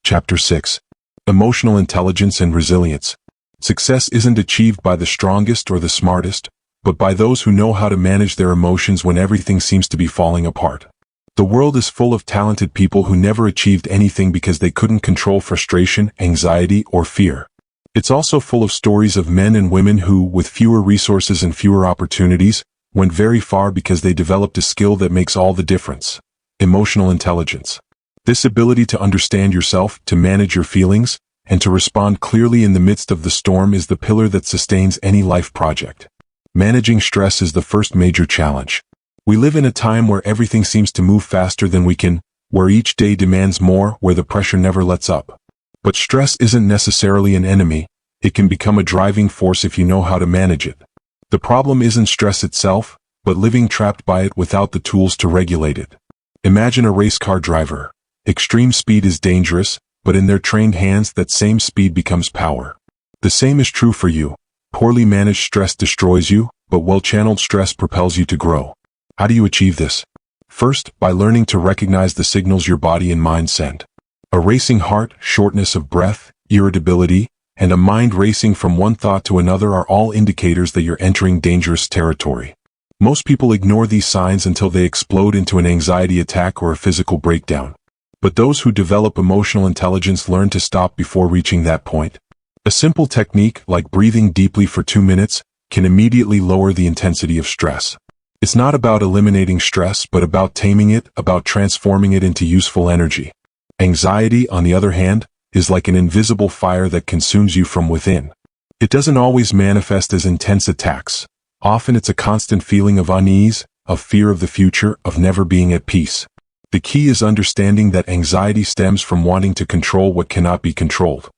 Speaker 1: Chapter 6. Emotional Intelligence and Resilience. Success isn't achieved by the strongest or the smartest, but by those who know how to manage their emotions when everything seems to be falling apart. The world is full of talented people who never achieved anything because they couldn't control frustration, anxiety, or fear. It's also full of stories of men and women who, with fewer resources and fewer opportunities, went very far because they developed a skill that makes all the difference: emotional intelligence. This ability to understand yourself, to manage your feelings, and to respond clearly in the midst of the storm is the pillar that sustains any life project. Managing stress is the first major challenge. We live in a time where everything seems to move faster than we can, where each day demands more, where the pressure never lets up. But stress isn't necessarily an enemy. It can become a driving force if you know how to manage it. The problem isn't stress itself, but living trapped by it without the tools to regulate it. Imagine a race car driver. Extreme speed is dangerous, but in their trained hands that same speed becomes power. The same is true for you. Poorly managed stress destroys you, but well-channeled stress propels you to grow. How do you achieve this? First, by learning to recognize the signals your body and mind send. A racing heart, shortness of breath, irritability, and a mind racing from one thought to another are all indicators that you're entering dangerous territory. Most people ignore these signs until they explode into an anxiety attack or a physical breakdown. But those who develop emotional intelligence learn to stop before reaching that point. A simple technique, like breathing deeply for 2 minutes, can immediately lower the intensity of stress. It's not about eliminating stress, but about taming it, about transforming it into useful energy. Anxiety, on the other hand, is like an invisible fire that consumes you from within. It doesn't always manifest as intense attacks. Often it's a constant feeling of unease, of fear of the future, of never being at peace. The key is understanding that anxiety stems from wanting to control what cannot be controlled.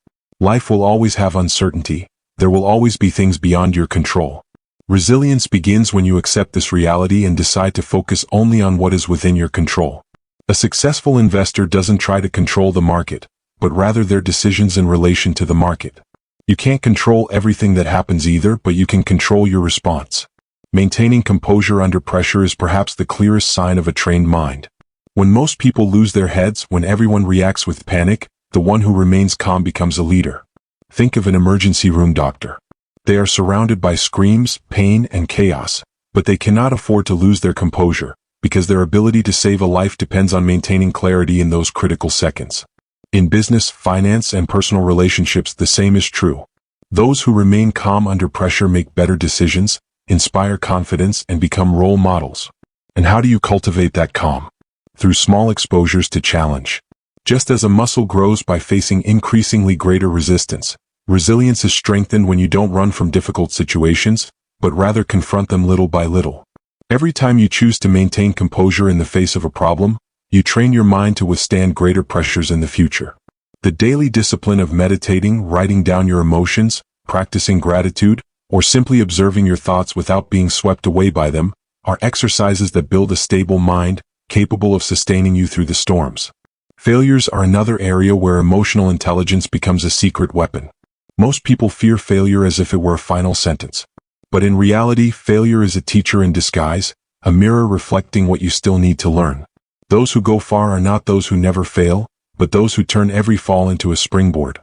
Speaker 1: Life will always have uncertainty. There will always be things beyond your control. Resilience begins when you accept this reality and decide to focus only on what is within your control. A successful investor doesn't try to control the market, but rather their decisions in relation to the market. You can't control everything that happens either, but you can control your response. Maintaining composure under pressure is perhaps the clearest sign of a trained mind. When most people lose their heads, when everyone reacts with panic, the one who remains calm becomes a leader. Think of an emergency room doctor. They are surrounded by screams, pain, and chaos, But they cannot afford to lose their composure, because their ability to save a life depends on maintaining clarity in those critical seconds. In business, finance, and personal relationships, the same is true. Those who remain calm under pressure make better decisions, inspire confidence, and become role models. And how do you cultivate that calm? Through small exposures to challenge. Just as a muscle grows by facing increasingly greater resistance, resilience is strengthened when you don't run from difficult situations, but rather confront them little by little. Every time you choose to maintain composure in the face of a problem, you train your mind to withstand greater pressures in the future. The daily discipline of meditating, writing down your emotions, practicing gratitude, or simply observing your thoughts without being swept away by them, are exercises that build a stable mind, capable of sustaining you through the storms. Failures are another area where emotional intelligence becomes a secret weapon. Most people fear failure as if it were a final sentence. But in reality, failure is a teacher in disguise, a mirror reflecting what you still need to learn. Those who go far are not those who never fail, but those who turn every fall into a springboard.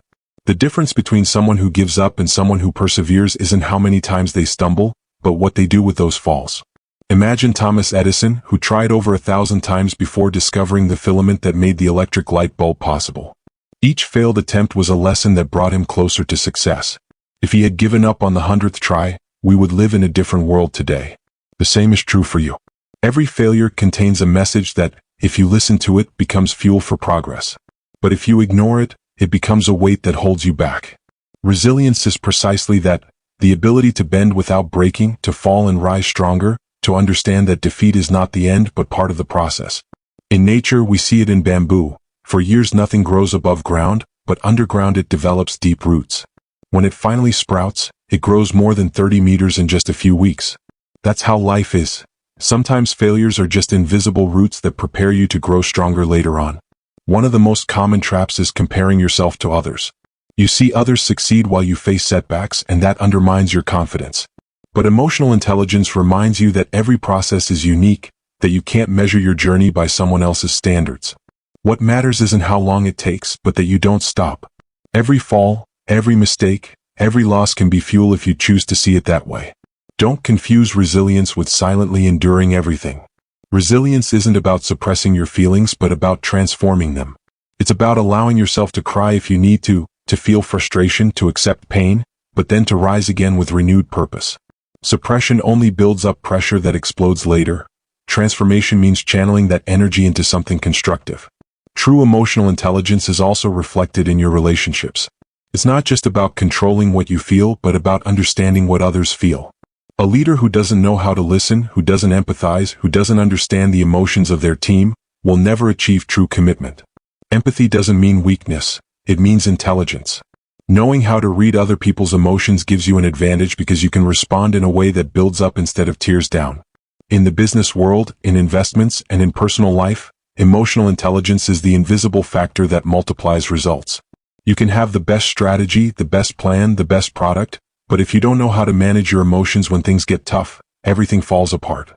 Speaker 1: The difference between someone who gives up and someone who perseveres isn't how many times they stumble, but what they do with those falls. Imagine Thomas Edison, who tried over 1,000 times before discovering the filament that made the electric light bulb possible. Each failed attempt was a lesson that brought him closer to success. If he had given up on the 100th try, we would live in a different world today. The same is true for you. Every failure contains a message that, if you listen to it, becomes fuel for progress. But if you ignore it, it becomes a weight that holds you back. Resilience is precisely that, the ability to bend without breaking, to fall and rise stronger, to understand that defeat is not the end but part of the process. In nature, we see it in bamboo. For years nothing grows above ground, but underground it develops deep roots. When it finally sprouts, it grows more than 30 meters in just a few weeks. That's how life is. Sometimes failures are just invisible roots that prepare you to grow stronger later on. One of the most common traps is comparing yourself to others. You see others succeed while you face setbacks, and that undermines your confidence. But emotional intelligence reminds you that every process is unique, that you can't measure your journey by someone else's standards. What matters isn't how long it takes, but that you don't stop. Every fall, every mistake, every loss can be fuel if you choose to see it that way. Don't confuse resilience with silently enduring everything. Resilience isn't about suppressing your feelings but about transforming them. It's about allowing yourself to cry if you need to feel frustration, to accept pain, but then to rise again with renewed purpose. Suppression only builds up pressure that explodes later. Transformation means channeling that energy into something constructive. True emotional intelligence is also reflected in your relationships. It's not just about controlling what you feel, but about understanding what others feel. A leader who doesn't know how to listen, who doesn't empathize, who doesn't understand the emotions of their team, will never achieve true commitment. Empathy doesn't mean weakness, it means intelligence. Knowing how to read other people's emotions gives you an advantage because you can respond in a way that builds up instead of tears down. In the business world, in investments, and in personal life, emotional intelligence is the invisible factor that multiplies results. You can have the best strategy, the best plan, the best product, but if you don't know how to manage your emotions when things get tough, everything falls apart.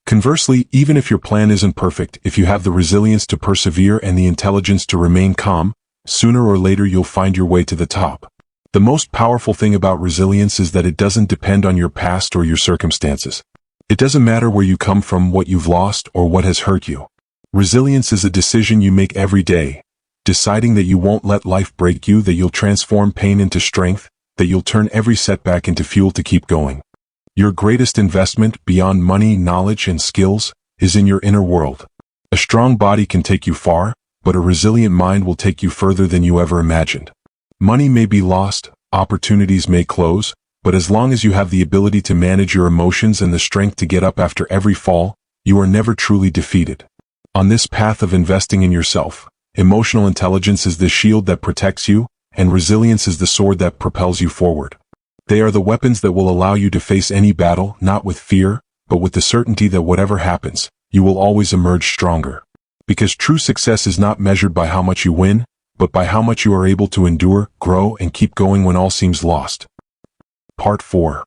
Speaker 1: Conversely, even if your plan isn't perfect, if you have the resilience to persevere and the intelligence to remain calm, sooner or later you'll find your way to the top. The most powerful thing about resilience is that it doesn't depend on your past or your circumstances. It doesn't matter where you come from, what you've lost, or what has hurt you. Resilience is a decision you make every day, deciding that you won't let life break you, that you'll transform pain into strength, that you'll turn every setback into fuel to keep going. Your greatest investment, beyond money, knowledge, and skills, is in your inner world. A strong body can take you far, but a resilient mind will take you further than you ever imagined. Money may be lost, opportunities may close, but as long as you have the ability to manage your emotions and the strength to get up after every fall, you are never truly defeated. On this path of investing in yourself, emotional intelligence is the shield that protects you, and resilience is the sword that propels you forward. They are the weapons that will allow you to face any battle, not with fear, but with the certainty that whatever happens, you will always emerge stronger. Because true success is not measured by how much you win, but by how much you are able to endure, grow, and keep going when all seems lost. Part 4.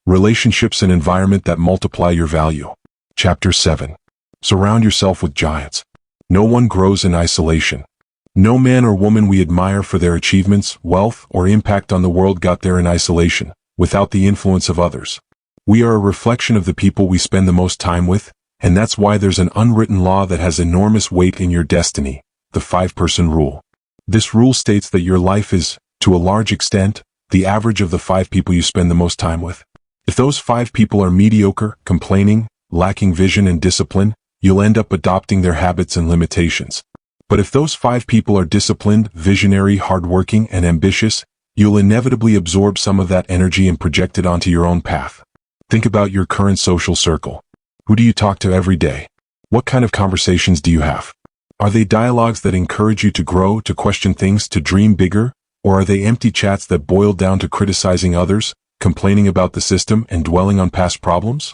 Speaker 1: Relationships and environment that multiply your value. Chapter 7. Surround yourself with giants. No one grows in isolation. No man or woman we admire for their achievements, wealth, or impact on the world got there in isolation, without the influence of others. We are a reflection of the people we spend the most time with, and that's why there's an unwritten law that has enormous weight in your destiny, the 5-person rule. This rule states that your life is, to a large extent, the average of the 5 people you spend the most time with. If those 5 people are mediocre, complaining, lacking vision and discipline, you'll end up adopting their habits and limitations. But if those 5 people are disciplined, visionary, hardworking, and ambitious, you'll inevitably absorb some of that energy and project it onto your own path. Think about your current social circle. Who do you talk to every day? What kind of conversations do you have? Are they dialogues that encourage you to grow, to question things, to dream bigger? Or are they empty chats that boil down to criticizing others, complaining about the system, and dwelling on past problems?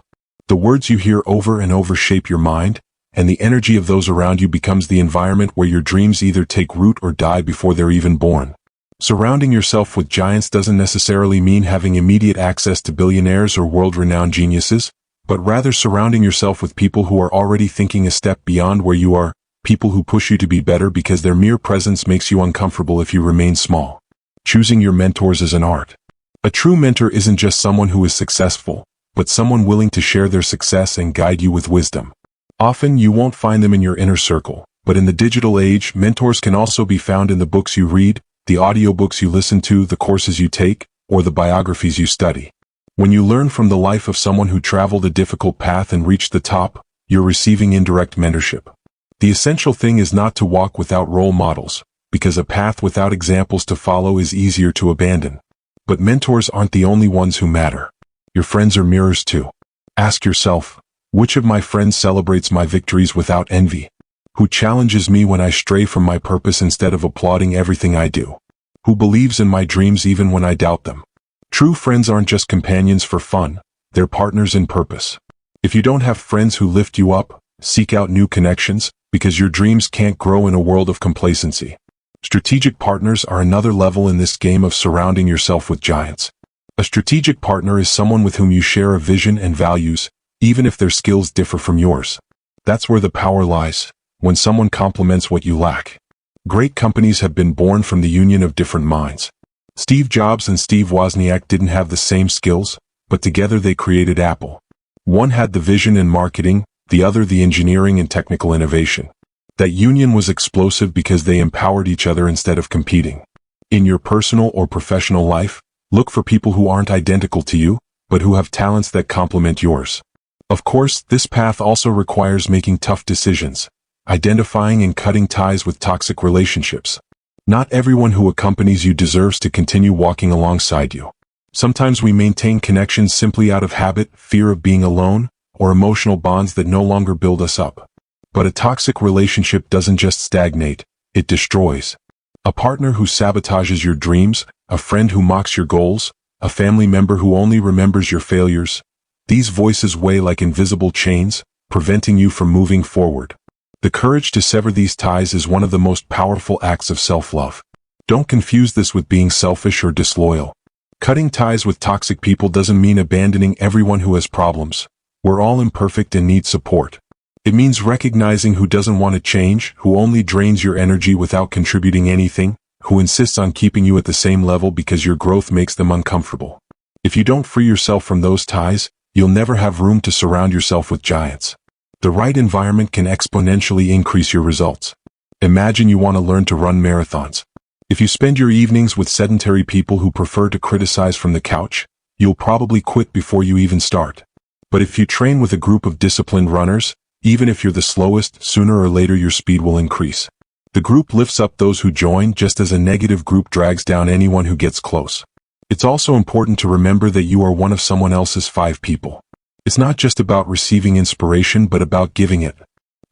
Speaker 1: The words you hear over and over shape your mind, and the energy of those around you becomes the environment where your dreams either take root or die before they're even born. Surrounding yourself with giants doesn't necessarily mean having immediate access to billionaires or world-renowned geniuses, but rather surrounding yourself with people who are already thinking a step beyond where you are, people who push you to be better because their mere presence makes you uncomfortable if you remain small. Choosing your mentors is an art. A true mentor isn't just someone who is successful, but someone willing to share their success and guide you with wisdom. Often you won't find them in your inner circle, but in the digital age, mentors can also be found in the books you read, the audiobooks you listen to, the courses you take, or the biographies you study. When you learn from the life of someone who traveled a difficult path and reached the top, you're receiving indirect mentorship. The essential thing is not to walk without role models, because a path without examples to follow is easier to abandon. But mentors aren't the only ones who matter. Your friends are mirrors too. Ask yourself, which of my friends celebrates my victories without envy? Who challenges me when I stray from my purpose instead of applauding everything I do? Who believes in my dreams even when I doubt them? True friends aren't just companions for fun, they're partners in purpose. If you don't have friends who lift you up, seek out new connections, because your dreams can't grow in a world of complacency. Strategic partners are another level in this game of surrounding yourself with giants. A strategic partner is someone with whom you share a vision and values, even if their skills differ from yours. That's where the power lies, when someone complements what you lack. Great companies have been born from the union of different minds. Steve Jobs and Steve Wozniak didn't have the same skills, but together they created Apple. One had the vision and marketing, the other the engineering and technical innovation. That union was explosive because they empowered each other instead of competing. In your personal or professional life, look for people who aren't identical to you, but who have talents that complement yours. Of course, this path also requires making tough decisions, identifying and cutting ties with toxic relationships. Not everyone who accompanies you deserves to continue walking alongside you. Sometimes we maintain connections simply out of habit, fear of being alone, or emotional bonds that no longer build us up. But a toxic relationship doesn't just stagnate, it destroys. A partner who sabotages your dreams, a friend who mocks your goals, a family member who only remembers your failures. These voices weigh like invisible chains, preventing you from moving forward. The courage to sever these ties is one of the most powerful acts of self-love. Don't confuse this with being selfish or disloyal. Cutting ties with toxic people doesn't mean abandoning everyone who has problems. We're all imperfect and need support. It means recognizing who doesn't want to change, who only drains your energy without contributing anything, who insists on keeping you at the same level because your growth makes them uncomfortable. If you don't free yourself from those ties, you'll never have room to surround yourself with giants. The right environment can exponentially increase your results. Imagine you want to learn to run marathons. If you spend your evenings with sedentary people who prefer to criticize from the couch, you'll probably quit before you even start. But if you train with a group of disciplined runners, even if you're the slowest, sooner or later your speed will increase. The group lifts up those who join just as a negative group drags down anyone who gets close. It's also important to remember that you are one of someone else's 5 people. It's not just about receiving inspiration but about giving it.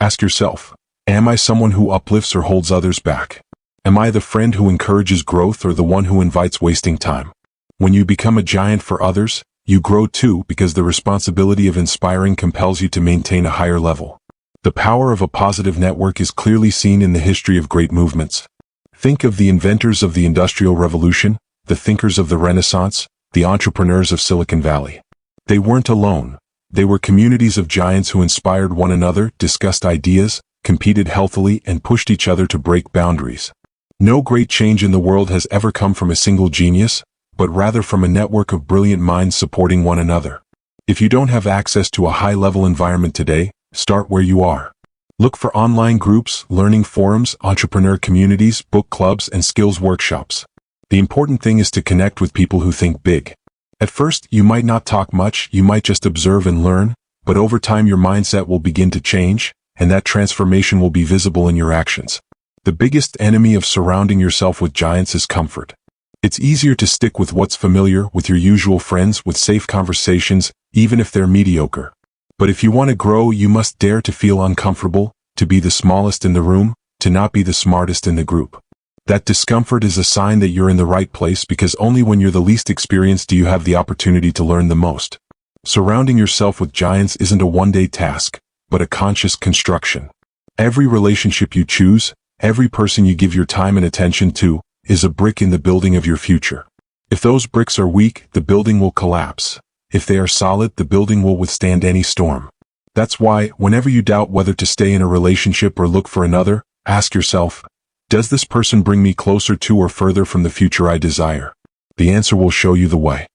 Speaker 1: Ask yourself, am I someone who uplifts or holds others back? Am I the friend who encourages growth or the one who invites wasting time? When you become a giant for others, you grow too because the responsibility of inspiring compels you to maintain a higher level. The power of a positive network is clearly seen in the history of great movements. Think of the inventors of the Industrial Revolution, the thinkers of the Renaissance, the entrepreneurs of Silicon Valley. They weren't alone. They were communities of giants who inspired one another, discussed ideas, competed healthily, and pushed each other to break boundaries. No great change in the world has ever come from a single genius, but rather from a network of brilliant minds supporting one another. If you don't have access to a high-level environment today, start where you are. Look for online groups, learning forums, entrepreneur communities, book clubs, and skills workshops. The important thing is to connect with people who think big. At first, you might not talk much, you might just observe and learn, but over time your mindset will begin to change, and that transformation will be visible in your actions. The biggest enemy of surrounding yourself with giants is comfort. It's easier to stick with what's familiar, with your usual friends, with safe conversations, even if they're mediocre. But if you want to grow, you must dare to feel uncomfortable, to be the smallest in the room, to not be the smartest in the group. That discomfort is a sign that you're in the right place, because only when you're the least experienced do you have the opportunity to learn the most. Surrounding yourself with giants isn't a one-day task, but a conscious construction. Every relationship you choose, every person you give your time and attention to, is a brick in the building of your future. If those bricks are weak, the building will collapse. If they are solid, the building will withstand any storm. That's why, whenever you doubt whether to stay in a relationship or look for another, ask yourself, does this person bring me closer to or further from the future I desire? The answer will show you the way.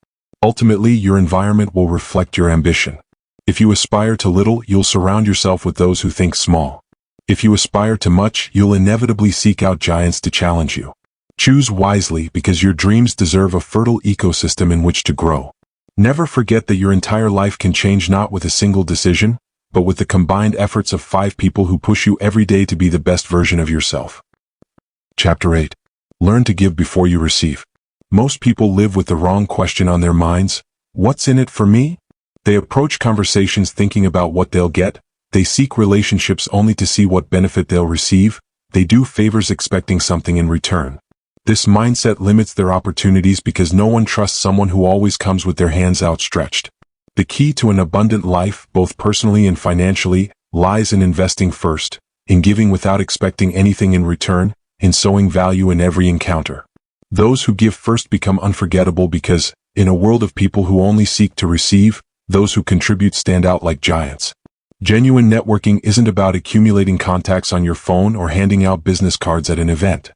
Speaker 1: Ultimately, your environment will reflect your ambition. If you aspire to little, you'll surround yourself with those who think small. If you aspire to much, you'll inevitably seek out giants to challenge you. Choose wisely, because your dreams deserve a fertile ecosystem in which to grow. Never forget that your entire life can change not with a single decision, but with the combined efforts of 5 people who push you every day to be the best version of yourself. Chapter 8. Learn to give before you receive. Most people live with the wrong question on their minds. What's in it for me? They approach conversations thinking about what they'll get. They seek relationships only to see what benefit they'll receive. They do favors expecting something in return. This mindset limits their opportunities because no one trusts someone who always comes with their hands outstretched. The key to an abundant life, both personally and financially, lies in investing first, in giving without expecting anything in return, in sowing value in every encounter. Those who give first become unforgettable because, in a world of people who only seek to receive, those who contribute stand out like giants. Genuine networking isn't about accumulating contacts on your phone or handing out business cards at an event.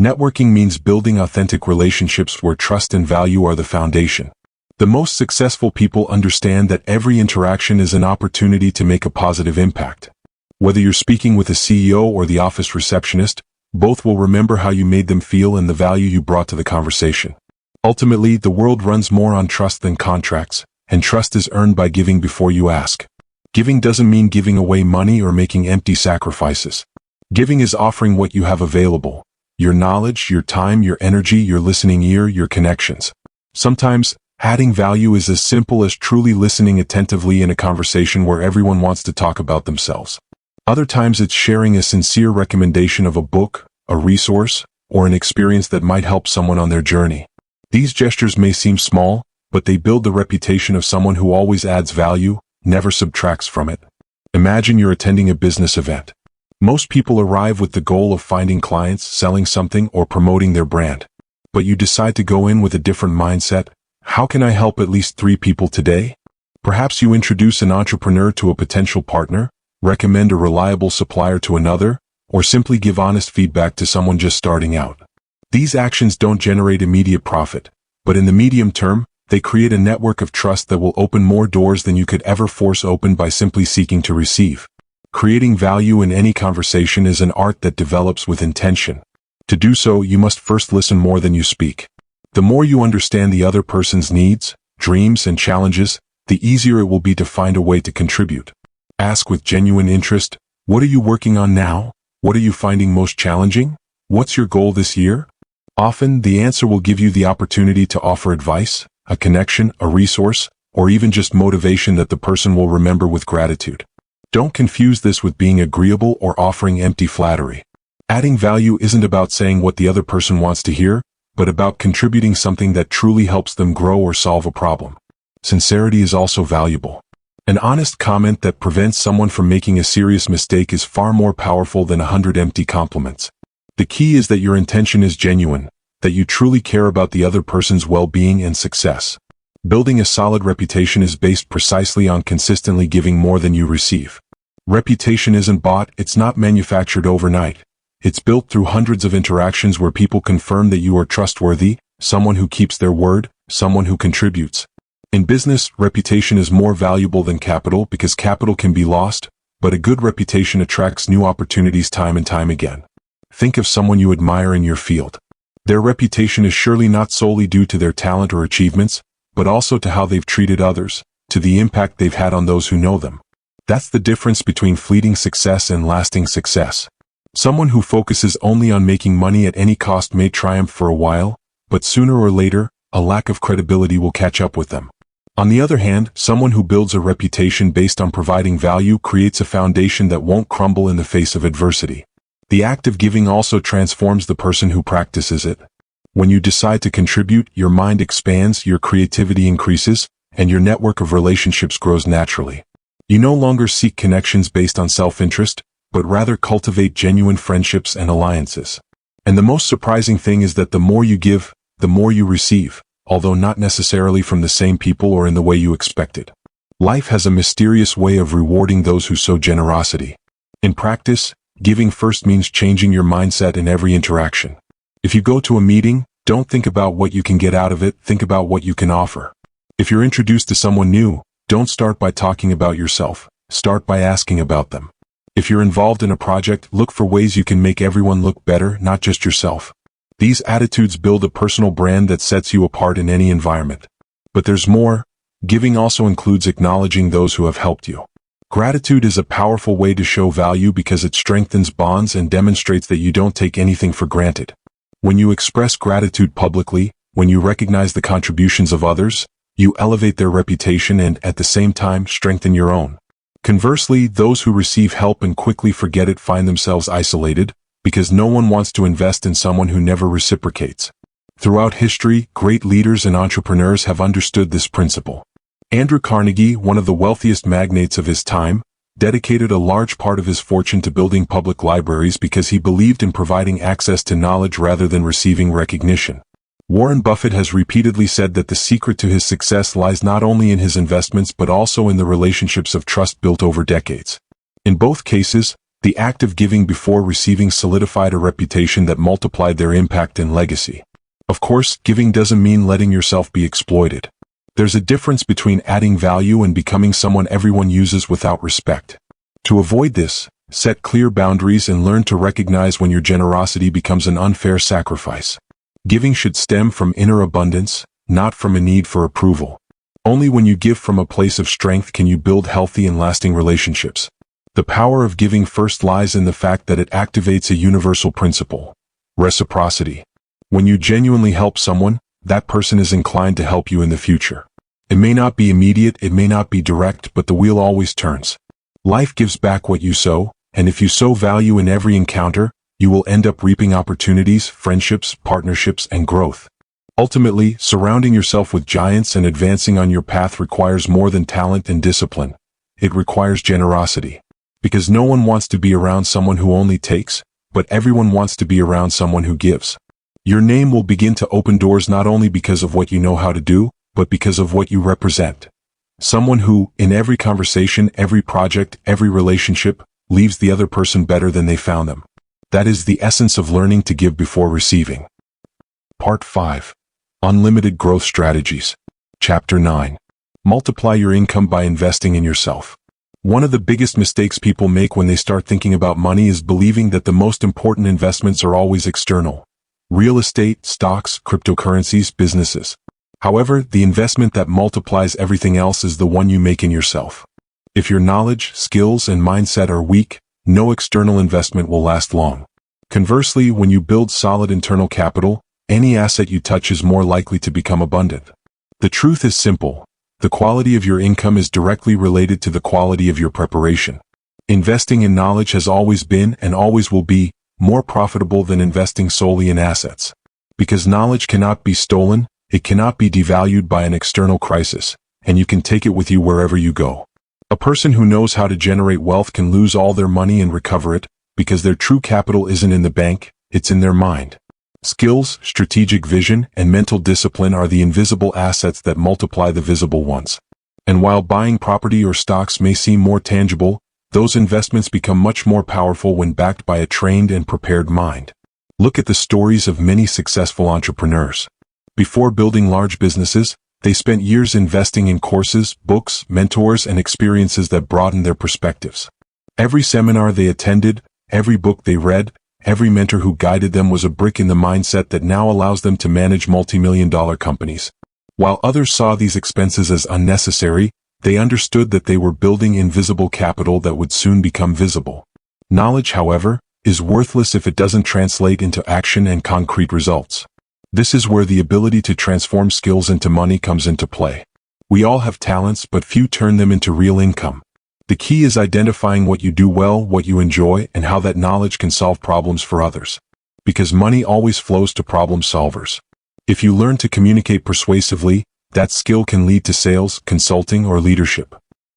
Speaker 1: Networking means building authentic relationships where trust and value are the foundation. The most successful people understand that every interaction is an opportunity to make a positive impact. Whether you're speaking with a CEO or the office receptionist, both will remember how you made them feel and the value you brought to the conversation. Ultimately, the world runs more on trust than contracts, and trust is earned by giving before you ask. Giving doesn't mean giving away money or making empty sacrifices. Giving is offering what you have available. Your knowledge, your time, your energy, your listening ear, your connections. Sometimes, adding value is as simple as truly listening attentively in a conversation where everyone wants to talk about themselves. Other times it's sharing a sincere recommendation of a book, a resource, or an experience that might help someone on their journey. These gestures may seem small, but they build the reputation of someone who always adds value, never subtracts from it. Imagine you're attending a business event. Most people arrive with the goal of finding clients, selling something, or promoting their brand. But you decide to go in with a different mindset. How can I help at least 3 people today? Perhaps you introduce an entrepreneur to a potential partner, recommend a reliable supplier to another, or simply give honest feedback to someone just starting out. These actions don't generate immediate profit, but in the medium term, they create a network of trust that will open more doors than you could ever force open by simply seeking to receive. Creating value in any conversation is an art that develops with intention. To do so, you must first listen more than you speak. The more you understand the other person's needs, dreams, and challenges, the easier it will be to find a way to contribute. Ask with genuine interest, what are you working on now? What are you finding most challenging? What's your goal this year? Often, the answer will give you the opportunity to offer advice, a connection, a resource, or even just motivation that the person will remember with gratitude. Don't confuse this with being agreeable or offering empty flattery. Adding value isn't about saying what the other person wants to hear, but about contributing something that truly helps them grow or solve a problem. Sincerity is also valuable. An honest comment that prevents someone from making a serious mistake is far more powerful than 100 empty compliments. The key is that your intention is genuine, that you truly care about the other person's well-being and success. Building a solid reputation is based precisely on consistently giving more than you receive. Reputation isn't bought, it's not manufactured overnight. It's built through hundreds of interactions where people confirm that you are trustworthy, someone who keeps their word, someone who contributes. In business, reputation is more valuable than capital because capital can be lost, but a good reputation attracts new opportunities time and time again. Think of someone you admire in your field. Their reputation is surely not solely due to their talent or achievements, but also to how they've treated others, to the impact they've had on those who know them. That's the difference between fleeting success and lasting success. Someone who focuses only on making money at any cost may triumph for a while, but sooner or later, a lack of credibility will catch up with them. On the other hand, someone who builds a reputation based on providing value creates a foundation that won't crumble in the face of adversity. The act of giving also transforms the person who practices it. When you decide to contribute, your mind expands, your creativity increases, and your network of relationships grows naturally. You no longer seek connections based on self-interest, but rather cultivate genuine friendships and alliances. And the most surprising thing is that the more you give, the more you receive, although not necessarily from the same people or in the way you expected. Life has a mysterious way of rewarding those who sow generosity. In practice, giving first means changing your mindset in every interaction. If you go to a meeting, don't think about what you can get out of it, think about what you can offer. If you're introduced to someone new, don't start by talking about yourself, start by asking about them. If you're involved in a project, look for ways you can make everyone look better, not just yourself. These attitudes build a personal brand that sets you apart in any environment. But there's more. Giving also includes acknowledging those who have helped you. Gratitude is a powerful way to show value because it strengthens bonds and demonstrates that you don't take anything for granted. When you express gratitude publicly, when you recognize the contributions of others, you elevate their reputation and, at the same time, strengthen your own. Conversely, those who receive help and quickly forget it find themselves isolated, because no one wants to invest in someone who never reciprocates. Throughout history, great leaders and entrepreneurs have understood this principle. Andrew Carnegie, one of the wealthiest magnates of his time, dedicated a large part of his fortune to building public libraries because he believed in providing access to knowledge rather than receiving recognition. Warren Buffett has repeatedly said that the secret to his success lies not only in his investments but also in the relationships of trust built over decades. In both cases, the act of giving before receiving solidified a reputation that multiplied their impact and legacy. Of course, giving doesn't mean letting yourself be exploited. There's a difference between adding value and becoming someone everyone uses without respect. To avoid this, set clear boundaries and learn to recognize when your generosity becomes an unfair sacrifice. Giving should stem from inner abundance, not from a need for approval. Only when you give from a place of strength can you build healthy and lasting relationships. The power of giving first lies in the fact that it activates a universal principle: reciprocity. When you genuinely help someone, that person is inclined to help you in the future. It may not be immediate, it may not be direct, but the wheel always turns. Life gives back what you sow, and if you sow value in every encounter, you will end up reaping opportunities, friendships, partnerships, and growth. Ultimately, surrounding yourself with giants and advancing on your path requires more than talent and discipline. It requires generosity. Because no one wants to be around someone who only takes, but everyone wants to be around someone who gives. Your name will begin to open doors not only because of what you know how to do, but because of what you represent. Someone who, in every conversation, every project, every relationship, leaves the other person better than they found them. That is the essence of learning to give before receiving. Part 5. Unlimited Growth Strategies. Chapter 9. Multiply your income by investing in yourself. One of the biggest mistakes people make when they start thinking about money is believing that the most important investments are always external. Real estate, stocks, cryptocurrencies, businesses. However, the investment that multiplies everything else is the one you make in yourself. If your knowledge, skills, and mindset are weak, no external investment will last long. Conversely, when you build solid internal capital, any asset you touch is more likely to become abundant. The truth is simple. The quality of your income is directly related to the quality of your preparation. Investing in knowledge has always been and always will be more profitable than investing solely in assets. Because knowledge cannot be stolen, it cannot be devalued by an external crisis, and you can take it with you wherever you go. A person who knows how to generate wealth can lose all their money and recover it, because their true capital isn't in the bank, it's in their mind. Skills, strategic vision, and mental discipline are the invisible assets that multiply the visible ones. And while buying property or stocks may seem more tangible, those investments become much more powerful when backed by a trained and prepared mind. Look at the stories of many successful entrepreneurs. Before building large businesses, They spent years investing in courses, books, mentors, and experiences that broadened their perspectives. Every seminar they attended, every book they read, every mentor who guided them was a brick in the mindset that now allows them to manage multi-million-dollar companies. While others saw these expenses as unnecessary, they understood that they were building invisible capital that would soon become visible. Knowledge, however, is worthless if it doesn't translate into action and concrete results. This is where the ability to transform skills into money comes into play. We all have talents, but few turn them into real income. The key is identifying what you do well, what you enjoy, and how that knowledge can solve problems for others. Because money always flows to problem solvers. If you learn to communicate persuasively, that skill can lead to sales, consulting, or leadership.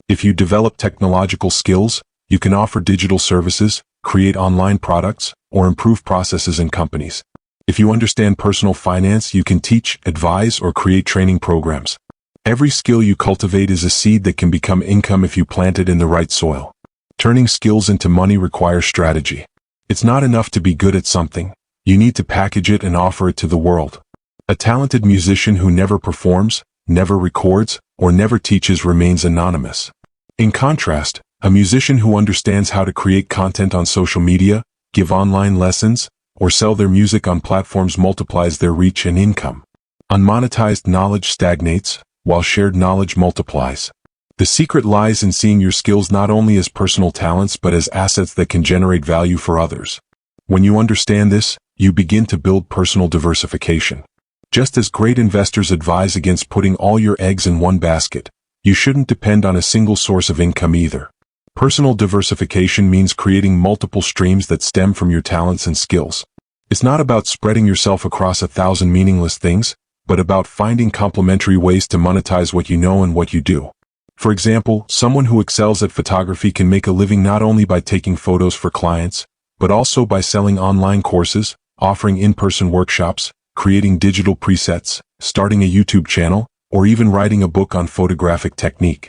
Speaker 1: If you develop technological skills, you can offer digital services, create online products, or improve processes in companies. If you understand personal finance, you can teach, advise, or create training programs. Every skill you cultivate is a seed that can become income if you plant it in the right soil. Turning skills into money requires strategy. It's not enough to be good at something. You need to package it and offer it to the world. A talented musician who never performs, never records, or never teaches remains anonymous. In contrast, a musician who understands how to create content on social media, give online lessons, or sell their music on platforms multiplies their reach and income. Unmonetized knowledge stagnates, while shared knowledge multiplies. The secret lies in seeing your skills not only as personal talents but as assets that can generate value for others. When you understand this, you begin to build personal diversification. Just as great investors advise against putting all your eggs in one basket, you shouldn't depend on a single source of income either. Personal diversification means creating multiple streams that stem from your talents and skills. It's not about spreading yourself across 1,000 meaningless things, but about finding complementary ways to monetize what you know and what you do. For example, someone who excels at photography can make a living not only by taking photos for clients, but also by selling online courses, offering in-person workshops, creating digital presets, starting a YouTube channel, or even writing a book on photographic technique.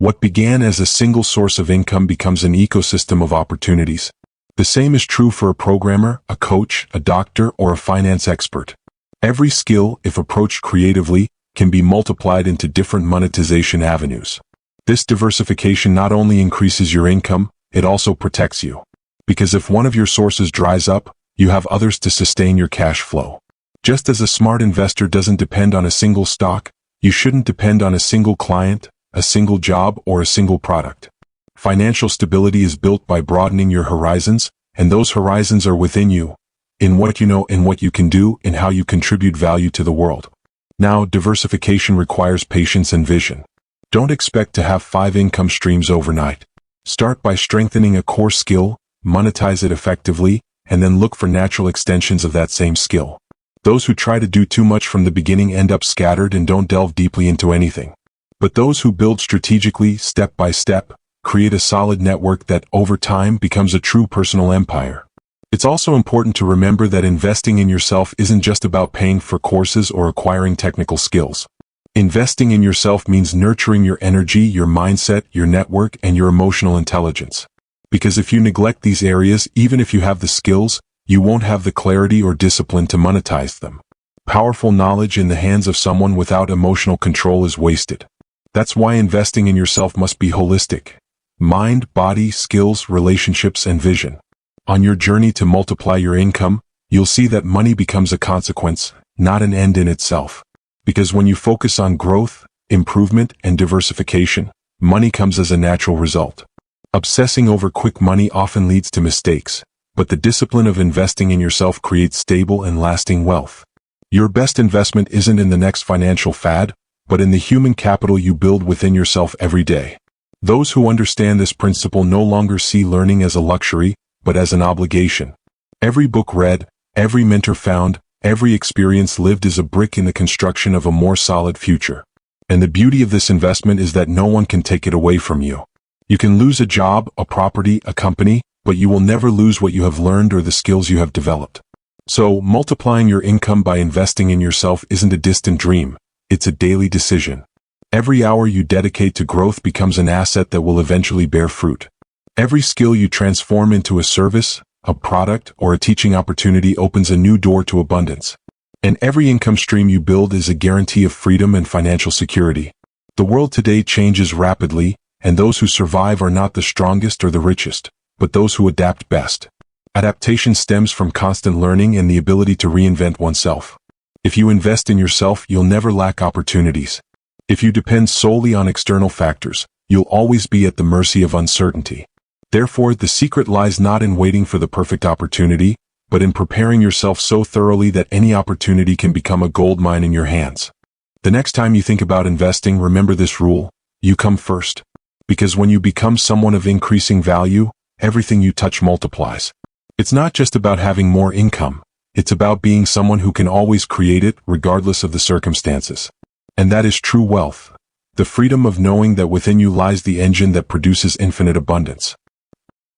Speaker 1: What began as a single source of income becomes an ecosystem of opportunities. The same is true for a programmer, a coach, a doctor, or a finance expert. Every skill, if approached creatively, can be multiplied into different monetization avenues. This diversification not only increases your income, it also protects you. Because if one of your sources dries up, you have others to sustain your cash flow. Just as a smart investor doesn't depend on a single stock, you shouldn't depend on a single client, a single job, or a single product. Financial stability is built by broadening your horizons, and those horizons are within you. In what you know, in what you can do, in how you contribute value to the world. Now, diversification requires patience and vision. Don't expect to have 5 income streams overnight. Start by strengthening a core skill, monetize it effectively, and then look for natural extensions of that same skill. Those who try to do too much from the beginning end up scattered and don't delve deeply into anything. But those who build strategically, step by step, create a solid network that, over time, becomes a true personal empire. It's also important to remember that investing in yourself isn't just about paying for courses or acquiring technical skills. Investing in yourself means nurturing your energy, your mindset, your network, and your emotional intelligence. Because if you neglect these areas, even if you have the skills, you won't have the clarity or discipline to monetize them. Powerful knowledge in the hands of someone without emotional control is wasted. That's why investing in yourself must be holistic. Mind, body, skills, relationships, and vision. On your journey to multiply your income, you'll see that money becomes a consequence, not an end in itself. Because when you focus on growth, improvement, and diversification, money comes as a natural result. Obsessing over quick money often leads to mistakes, but the discipline of investing in yourself creates stable and lasting wealth. Your best investment isn't in the next financial fad, but in the human capital you build within yourself every day. Those who understand this principle no longer see learning as a luxury, but as an obligation. Every book read, every mentor found, every experience lived is a brick in the construction of a more solid future. And the beauty of this investment is that no one can take it away from you. You can lose a job, a property, a company, but you will never lose what you have learned or the skills you have developed. So, multiplying your income by investing in yourself isn't a distant dream, it's a daily decision. Every hour you dedicate to growth becomes an asset that will eventually bear fruit. Every skill you transform into a service, a product, or a teaching opportunity opens a new door to abundance. And every income stream you build is a guarantee of freedom and financial security. The world today changes rapidly, and those who survive are not the strongest or the richest, but those who adapt best. Adaptation stems from constant learning and the ability to reinvent oneself. If you invest in yourself, you'll never lack opportunities. If you depend solely on external factors, you'll always be at the mercy of uncertainty. Therefore, the secret lies not in waiting for the perfect opportunity, but in preparing yourself so thoroughly that any opportunity can become a gold mine in your hands. The next time you think about investing, remember this rule: you come first. Because when you become someone of increasing value, everything you touch multiplies. It's not just about having more income. It's about being someone who can always create it, regardless of the circumstances. And that is true wealth. The freedom of knowing that within you lies the engine that produces infinite abundance.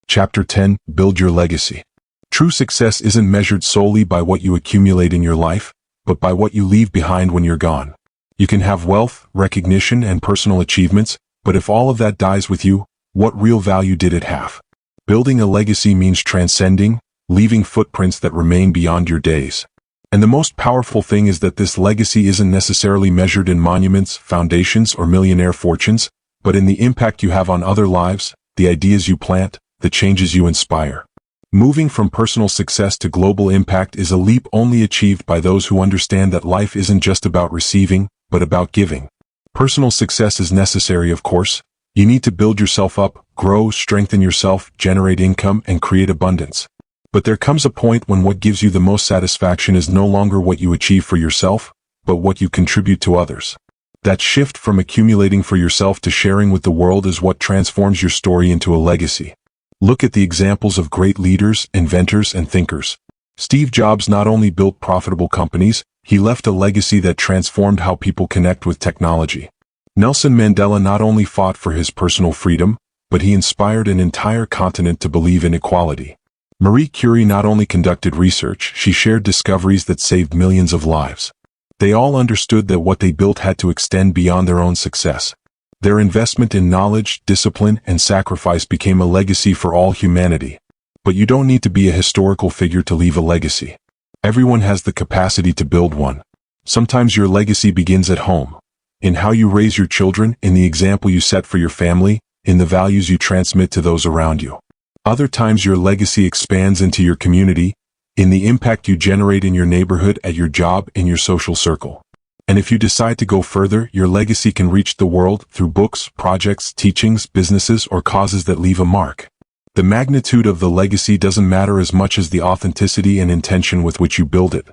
Speaker 1: Chapter 10: Build Your Legacy. True success isn't measured solely by what you accumulate in your life, but by what you leave behind when you're gone. You can have wealth, recognition, and personal achievements, but if all of that dies with you, what real value did it have? Building a legacy means transcending, leaving footprints that remain beyond your days. And the most powerful thing is that this legacy isn't necessarily measured in monuments, foundations, or millionaire fortunes, but in the impact you have on other lives, the ideas you plant, the changes you inspire. Moving from personal success to global impact is a leap only achieved by those who understand that life isn't just about receiving, but about giving. Personal success is necessary, of course. You need to build yourself up, grow, strengthen yourself, generate income, and create abundance. But there comes a point when what gives you the most satisfaction is no longer what you achieve for yourself, but what you contribute to others. That shift from accumulating for yourself to sharing with the world is what transforms your story into a legacy. Look at the examples of great leaders, inventors, and thinkers. Steve Jobs not only built profitable companies, he left a legacy that transformed how people connect with technology. Nelson Mandela not only fought for his personal freedom, but he inspired an entire continent to believe in equality. Marie Curie not only conducted research, she shared discoveries that saved millions of lives. They all understood that what they built had to extend beyond their own success. Their investment in knowledge, discipline, and sacrifice became a legacy for all humanity. But you don't need to be a historical figure to leave a legacy. Everyone has the capacity to build one. Sometimes your legacy begins at home. In how you raise your children, in the example you set for your family, in the values you transmit to those around you. Other times your legacy expands into your community, in the impact you generate in your neighborhood, at your job, in your social circle. And if you decide to go further, your legacy can reach the world through books, projects, teachings, businesses, or causes that leave a mark. The magnitude of the legacy doesn't matter as much as the authenticity and intention with which you build it.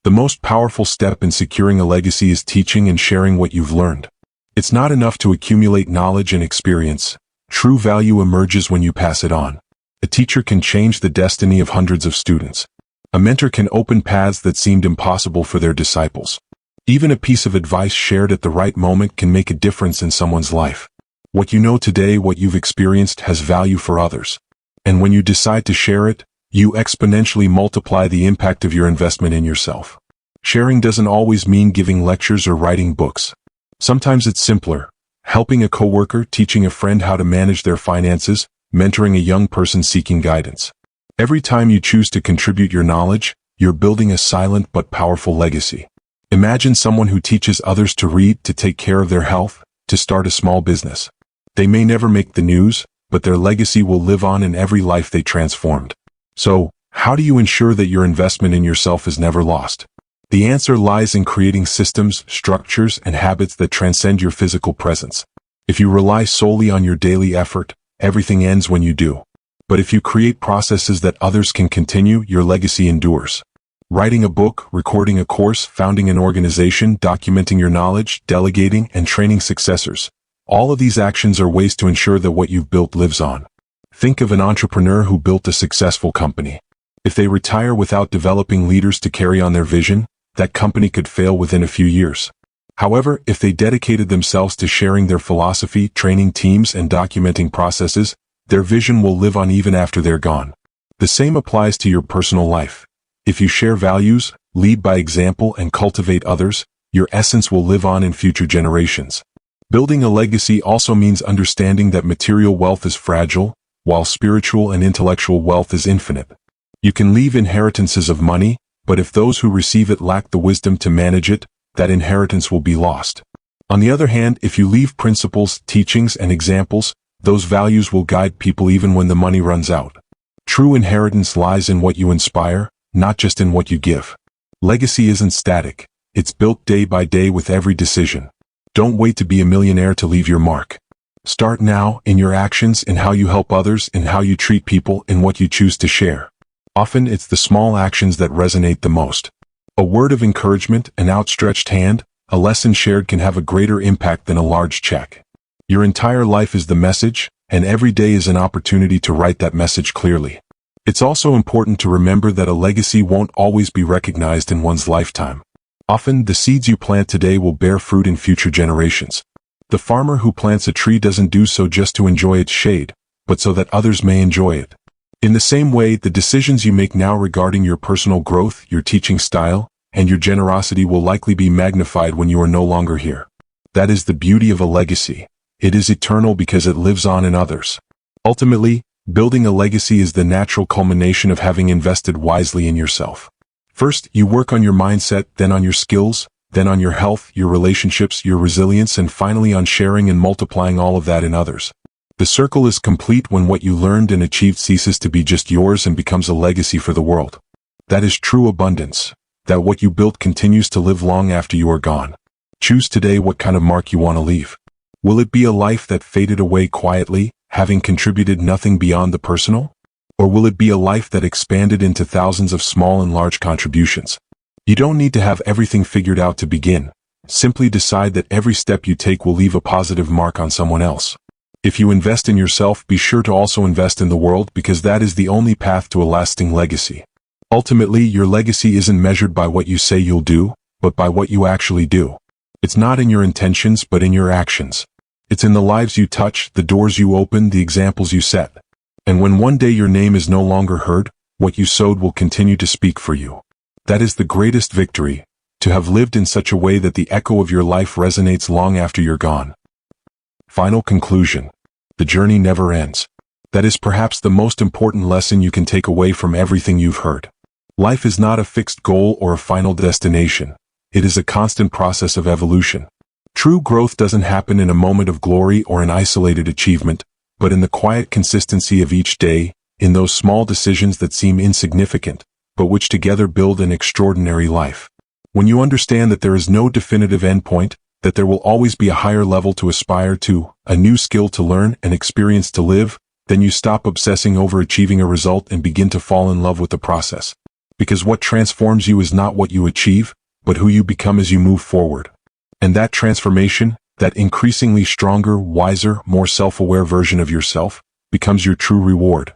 Speaker 1: The most powerful step in securing a legacy is teaching and sharing what you've learned. It's not enough to accumulate knowledge and experience. True value emerges when you pass it on. A teacher can change the destiny of hundreds of students. A mentor can open paths that seemed impossible for their disciples. Even a piece of advice shared at the right moment can make a difference in someone's life. What you know today, what you've experienced, has value for others. And when you decide to share it, you exponentially multiply the impact of your investment in yourself. Sharing doesn't always mean giving lectures or writing books. Sometimes it's simpler: helping a coworker, teaching a friend how to manage their finances, mentoring a young person seeking guidance. Every time you choose to contribute your knowledge, you're building a silent but powerful legacy. Imagine someone who teaches others to read, to take care of their health, to start a small business. They may never make the news, but their legacy will live on in every life they transformed. So, how do you ensure that your investment in yourself is never lost? The answer lies in creating systems, structures, and habits that transcend your physical presence. If you rely solely on your daily effort, everything ends when you do. But if you create processes that others can continue, your legacy endures. Writing a book, recording a course, founding an organization, documenting your knowledge, delegating, and training successors. All of these actions are ways to ensure that what you've built lives on. Think of an entrepreneur who built a successful company. If they retire without developing leaders to carry on their vision, that company could fail within a few years. However, if they dedicated themselves to sharing their philosophy, training teams, and documenting processes, their vision will live on even after they're gone. The same applies to your personal life. If you share values, lead by example, and cultivate others, your essence will live on in future generations. Building a legacy also means understanding that material wealth is fragile, while spiritual and intellectual wealth is infinite. You can leave inheritances of money, but if those who receive it lack the wisdom to manage it, that inheritance will be lost. On the other hand, if you leave principles, teachings, and examples, those values will guide people even when the money runs out. True inheritance lies in what you inspire, not just in what you give. Legacy isn't static. It's built day by day with every decision. Don't wait to be a millionaire to leave your mark. Start now, in your actions, in how you help others, in how you treat people, in what you choose to share. Often it's the small actions that resonate the most. A word of encouragement, an outstretched hand, a lesson shared can have a greater impact than a large check. Your entire life is the message, and every day is an opportunity to write that message clearly. It's also important to remember that a legacy won't always be recognized in one's lifetime. Often, the seeds you plant today will bear fruit in future generations. The farmer who plants a tree doesn't do so just to enjoy its shade, but so that others may enjoy it. In the same way, the decisions you make now regarding your personal growth, your teaching style, and your generosity will likely be magnified when you are no longer here. That is the beauty of a legacy. It is eternal because it lives on in others. Ultimately, building a legacy is the natural culmination of having invested wisely in yourself. First, you work on your mindset, then on your skills, then on your health, your relationships, your resilience, and finally on sharing and multiplying all of that in others. The circle is complete when what you learned and achieved ceases to be just yours and becomes a legacy for the world. That is true abundance, that what you built continues to live long after you are gone. Choose today what kind of mark you want to leave. Will it be a life that faded away quietly, having contributed nothing beyond the personal? Or will it be a life that expanded into thousands of small and large contributions? You don't need to have everything figured out to begin. Simply decide that every step you take will leave a positive mark on someone else. If you invest in yourself, be sure to also invest in the world because that is the only path to a lasting legacy. Ultimately, your legacy isn't measured by what you say you'll do, but by what you actually do. It's not in your intentions, but in your actions. It's in the lives you touch, the doors you open, the examples you set. And when one day your name is no longer heard, what you sowed will continue to speak for you. That is the greatest victory, to have lived in such a way that the echo of your life resonates long after you're gone. Final conclusion. The journey never ends. That is perhaps the most important lesson you can take away from everything you've heard. Life is not a fixed goal or a final destination. It is a constant process of evolution. True growth doesn't happen in a moment of glory or an isolated achievement, but in the quiet consistency of each day, in those small decisions that seem insignificant, but which together build an extraordinary life. When you understand that there is no definitive endpoint, that there will always be a higher level to aspire to, a new skill to learn, an experience to live, then you stop obsessing over achieving a result and begin to fall in love with the process. Because what transforms you is not what you achieve, but who you become as you move forward. And that transformation, that increasingly stronger, wiser, more self-aware version of yourself, becomes your true reward.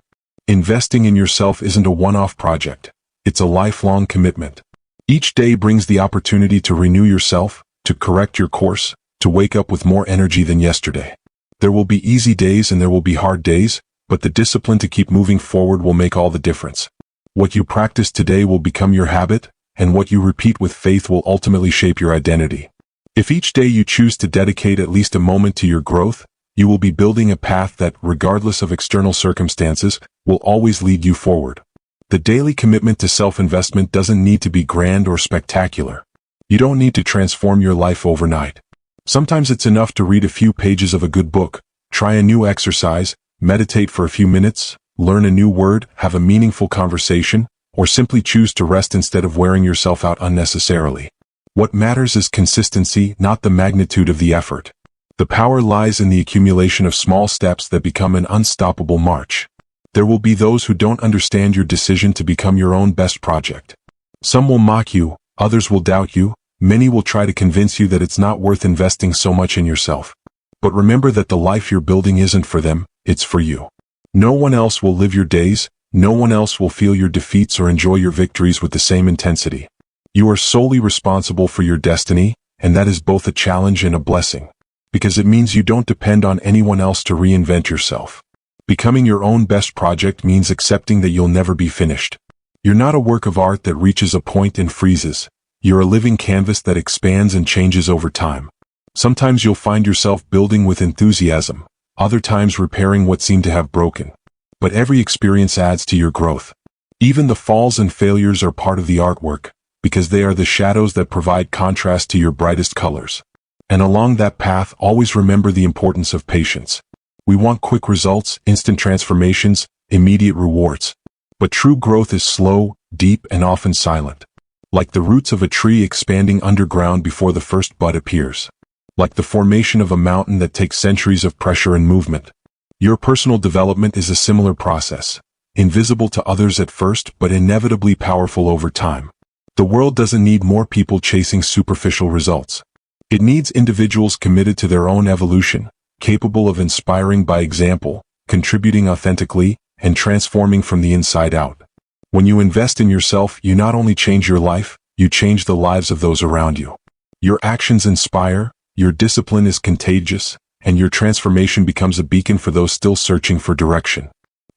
Speaker 1: Investing in yourself isn't a one-off project. It's a lifelong commitment. Each day brings the opportunity to renew yourself, to correct your course, to wake up with more energy than yesterday. There will be easy days and there will be hard days, but the discipline to keep moving forward will make all the difference. What you practice today will become your habit, and what you repeat with faith will ultimately shape your identity. If each day you choose to dedicate at least a moment to your growth, you will be building a path that, regardless of external circumstances, will always lead you forward. The daily commitment to self-investment doesn't need to be grand or spectacular. You don't need to transform your life overnight. Sometimes it's enough to read a few pages of a good book, try a new exercise, meditate for a few minutes, learn a new word, have a meaningful conversation, or simply choose to rest instead of wearing yourself out unnecessarily. What matters is consistency, not the magnitude of the effort. The power lies in the accumulation of small steps that become an unstoppable march. There will be those who don't understand your decision to become your own best project. Some will mock you, others will doubt you, many will try to convince you that it's not worth investing so much in yourself. But remember that the life you're building isn't for them, it's for you. No one else will live your days, no one else will feel your defeats or enjoy your victories with the same intensity. You are solely responsible for your destiny, and that is both a challenge and a blessing. Because it means you don't depend on anyone else to reinvent yourself. Becoming your own best project means accepting that you'll never be finished. You're not a work of art that reaches a point and freezes. You're a living canvas that expands and changes over time. Sometimes you'll find yourself building with enthusiasm, other times repairing what seemed to have broken. But every experience adds to your growth. Even the falls and failures are part of the artwork, because they are the shadows that provide contrast to your brightest colors. And along that path, always remember the importance of patience. We want quick results, instant transformations, immediate rewards. But true growth is slow, deep, and often silent. Like the roots of a tree expanding underground before the first bud appears. Like the formation of a mountain that takes centuries of pressure and movement. Your personal development is a similar process. Invisible to others at first, but inevitably powerful over time. The world doesn't need more people chasing superficial results. It needs individuals committed to their own evolution, capable of inspiring by example, contributing authentically, and transforming from the inside out. When you invest in yourself, you not only change your life, you change the lives of those around you. Your actions inspire, your discipline is contagious, and your transformation becomes a beacon for those still searching for direction.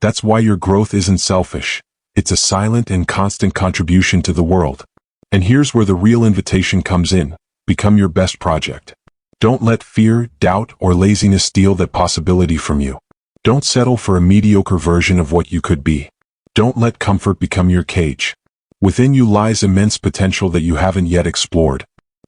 Speaker 1: That's why your growth isn't selfish. It's a silent and constant contribution to the world. And here's where the real invitation comes in. Become your best project. Don't let fear, doubt, or laziness steal that possibility from you. Don't settle for a mediocre version of what you could be. Don't let comfort become your cage. Within you lies immense potential that you haven't yet explored.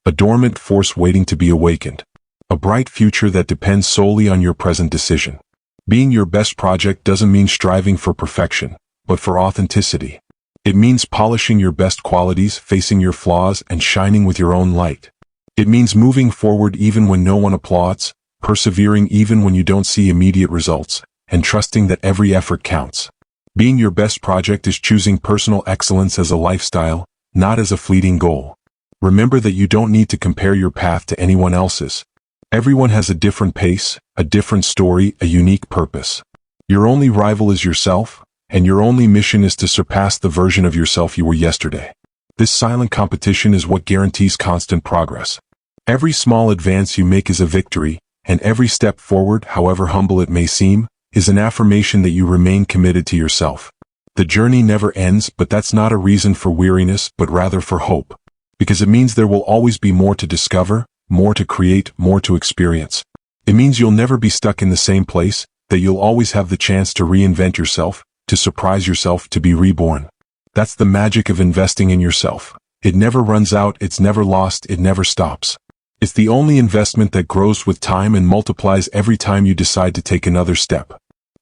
Speaker 1: A dormant force waiting to be awakened. A bright future that depends solely on your present decision. Being your best project doesn't mean striving for perfection, but for authenticity. It means polishing your best qualities, facing your flaws, and shining with your own light. It means moving forward even when no one applauds, persevering even when you don't see immediate results, and trusting that every effort counts. Being your best project is choosing personal excellence as a lifestyle, not as a fleeting goal. Remember that you don't need to compare your path to anyone else's. Everyone has a different pace, a different story, a unique purpose. Your only rival is yourself, and your only mission is to surpass the version of yourself you were yesterday. This silent competition is what guarantees constant progress. Every small advance you make is a victory, and every step forward, however humble it may seem, is an affirmation that you remain committed to yourself. The journey never ends, but that's not a reason for weariness, but rather for hope. Because it means there will always be more to discover, more to create, more to experience. It means you'll never be stuck in the same place, that you'll always have the chance to reinvent yourself, to surprise yourself, to be reborn. That's the magic of investing in yourself. It never runs out, it's never lost, it never stops. It's the only investment that grows with time and multiplies every time you decide to take another step.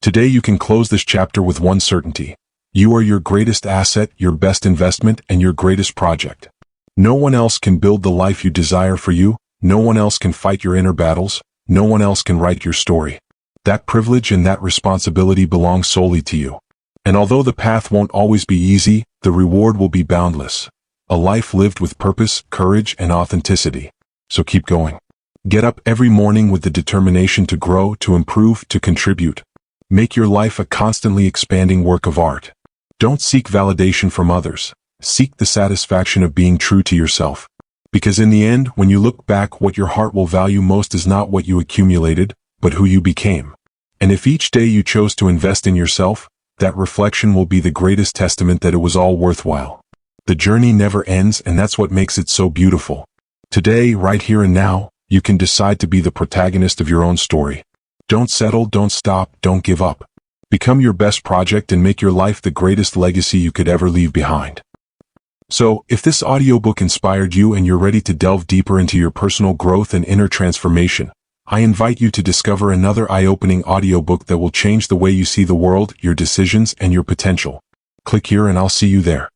Speaker 1: Today you can close this chapter with one certainty. You are your greatest asset, your best investment, and your greatest project. No one else can build the life you desire for you, no one else can fight your inner battles, no one else can write your story. That privilege and that responsibility belong solely to you. And although the path won't always be easy, the reward will be boundless. A life lived with purpose, courage, and authenticity. So keep going. Get up every morning with the determination to grow, to improve, to contribute. Make your life a constantly expanding work of art. Don't seek validation from others. Seek the satisfaction of being true to yourself. Because in the end, when you look back, what your heart will value most is not what you accumulated, but who you became. And if each day you chose to invest in yourself, that reflection will be the greatest testament that it was all worthwhile. The journey never ends, and that's what makes it so beautiful. Today, right here and now, you can decide to be the protagonist of your own story. Don't settle, don't stop, don't give up. Become your best project and make your life the greatest legacy you could ever leave behind. So, if this audiobook inspired you and you're ready to delve deeper into your personal growth and inner transformation, I invite you to discover another eye-opening audiobook that will change the way you see the world, your decisions, and your potential. Click here and I'll see you there.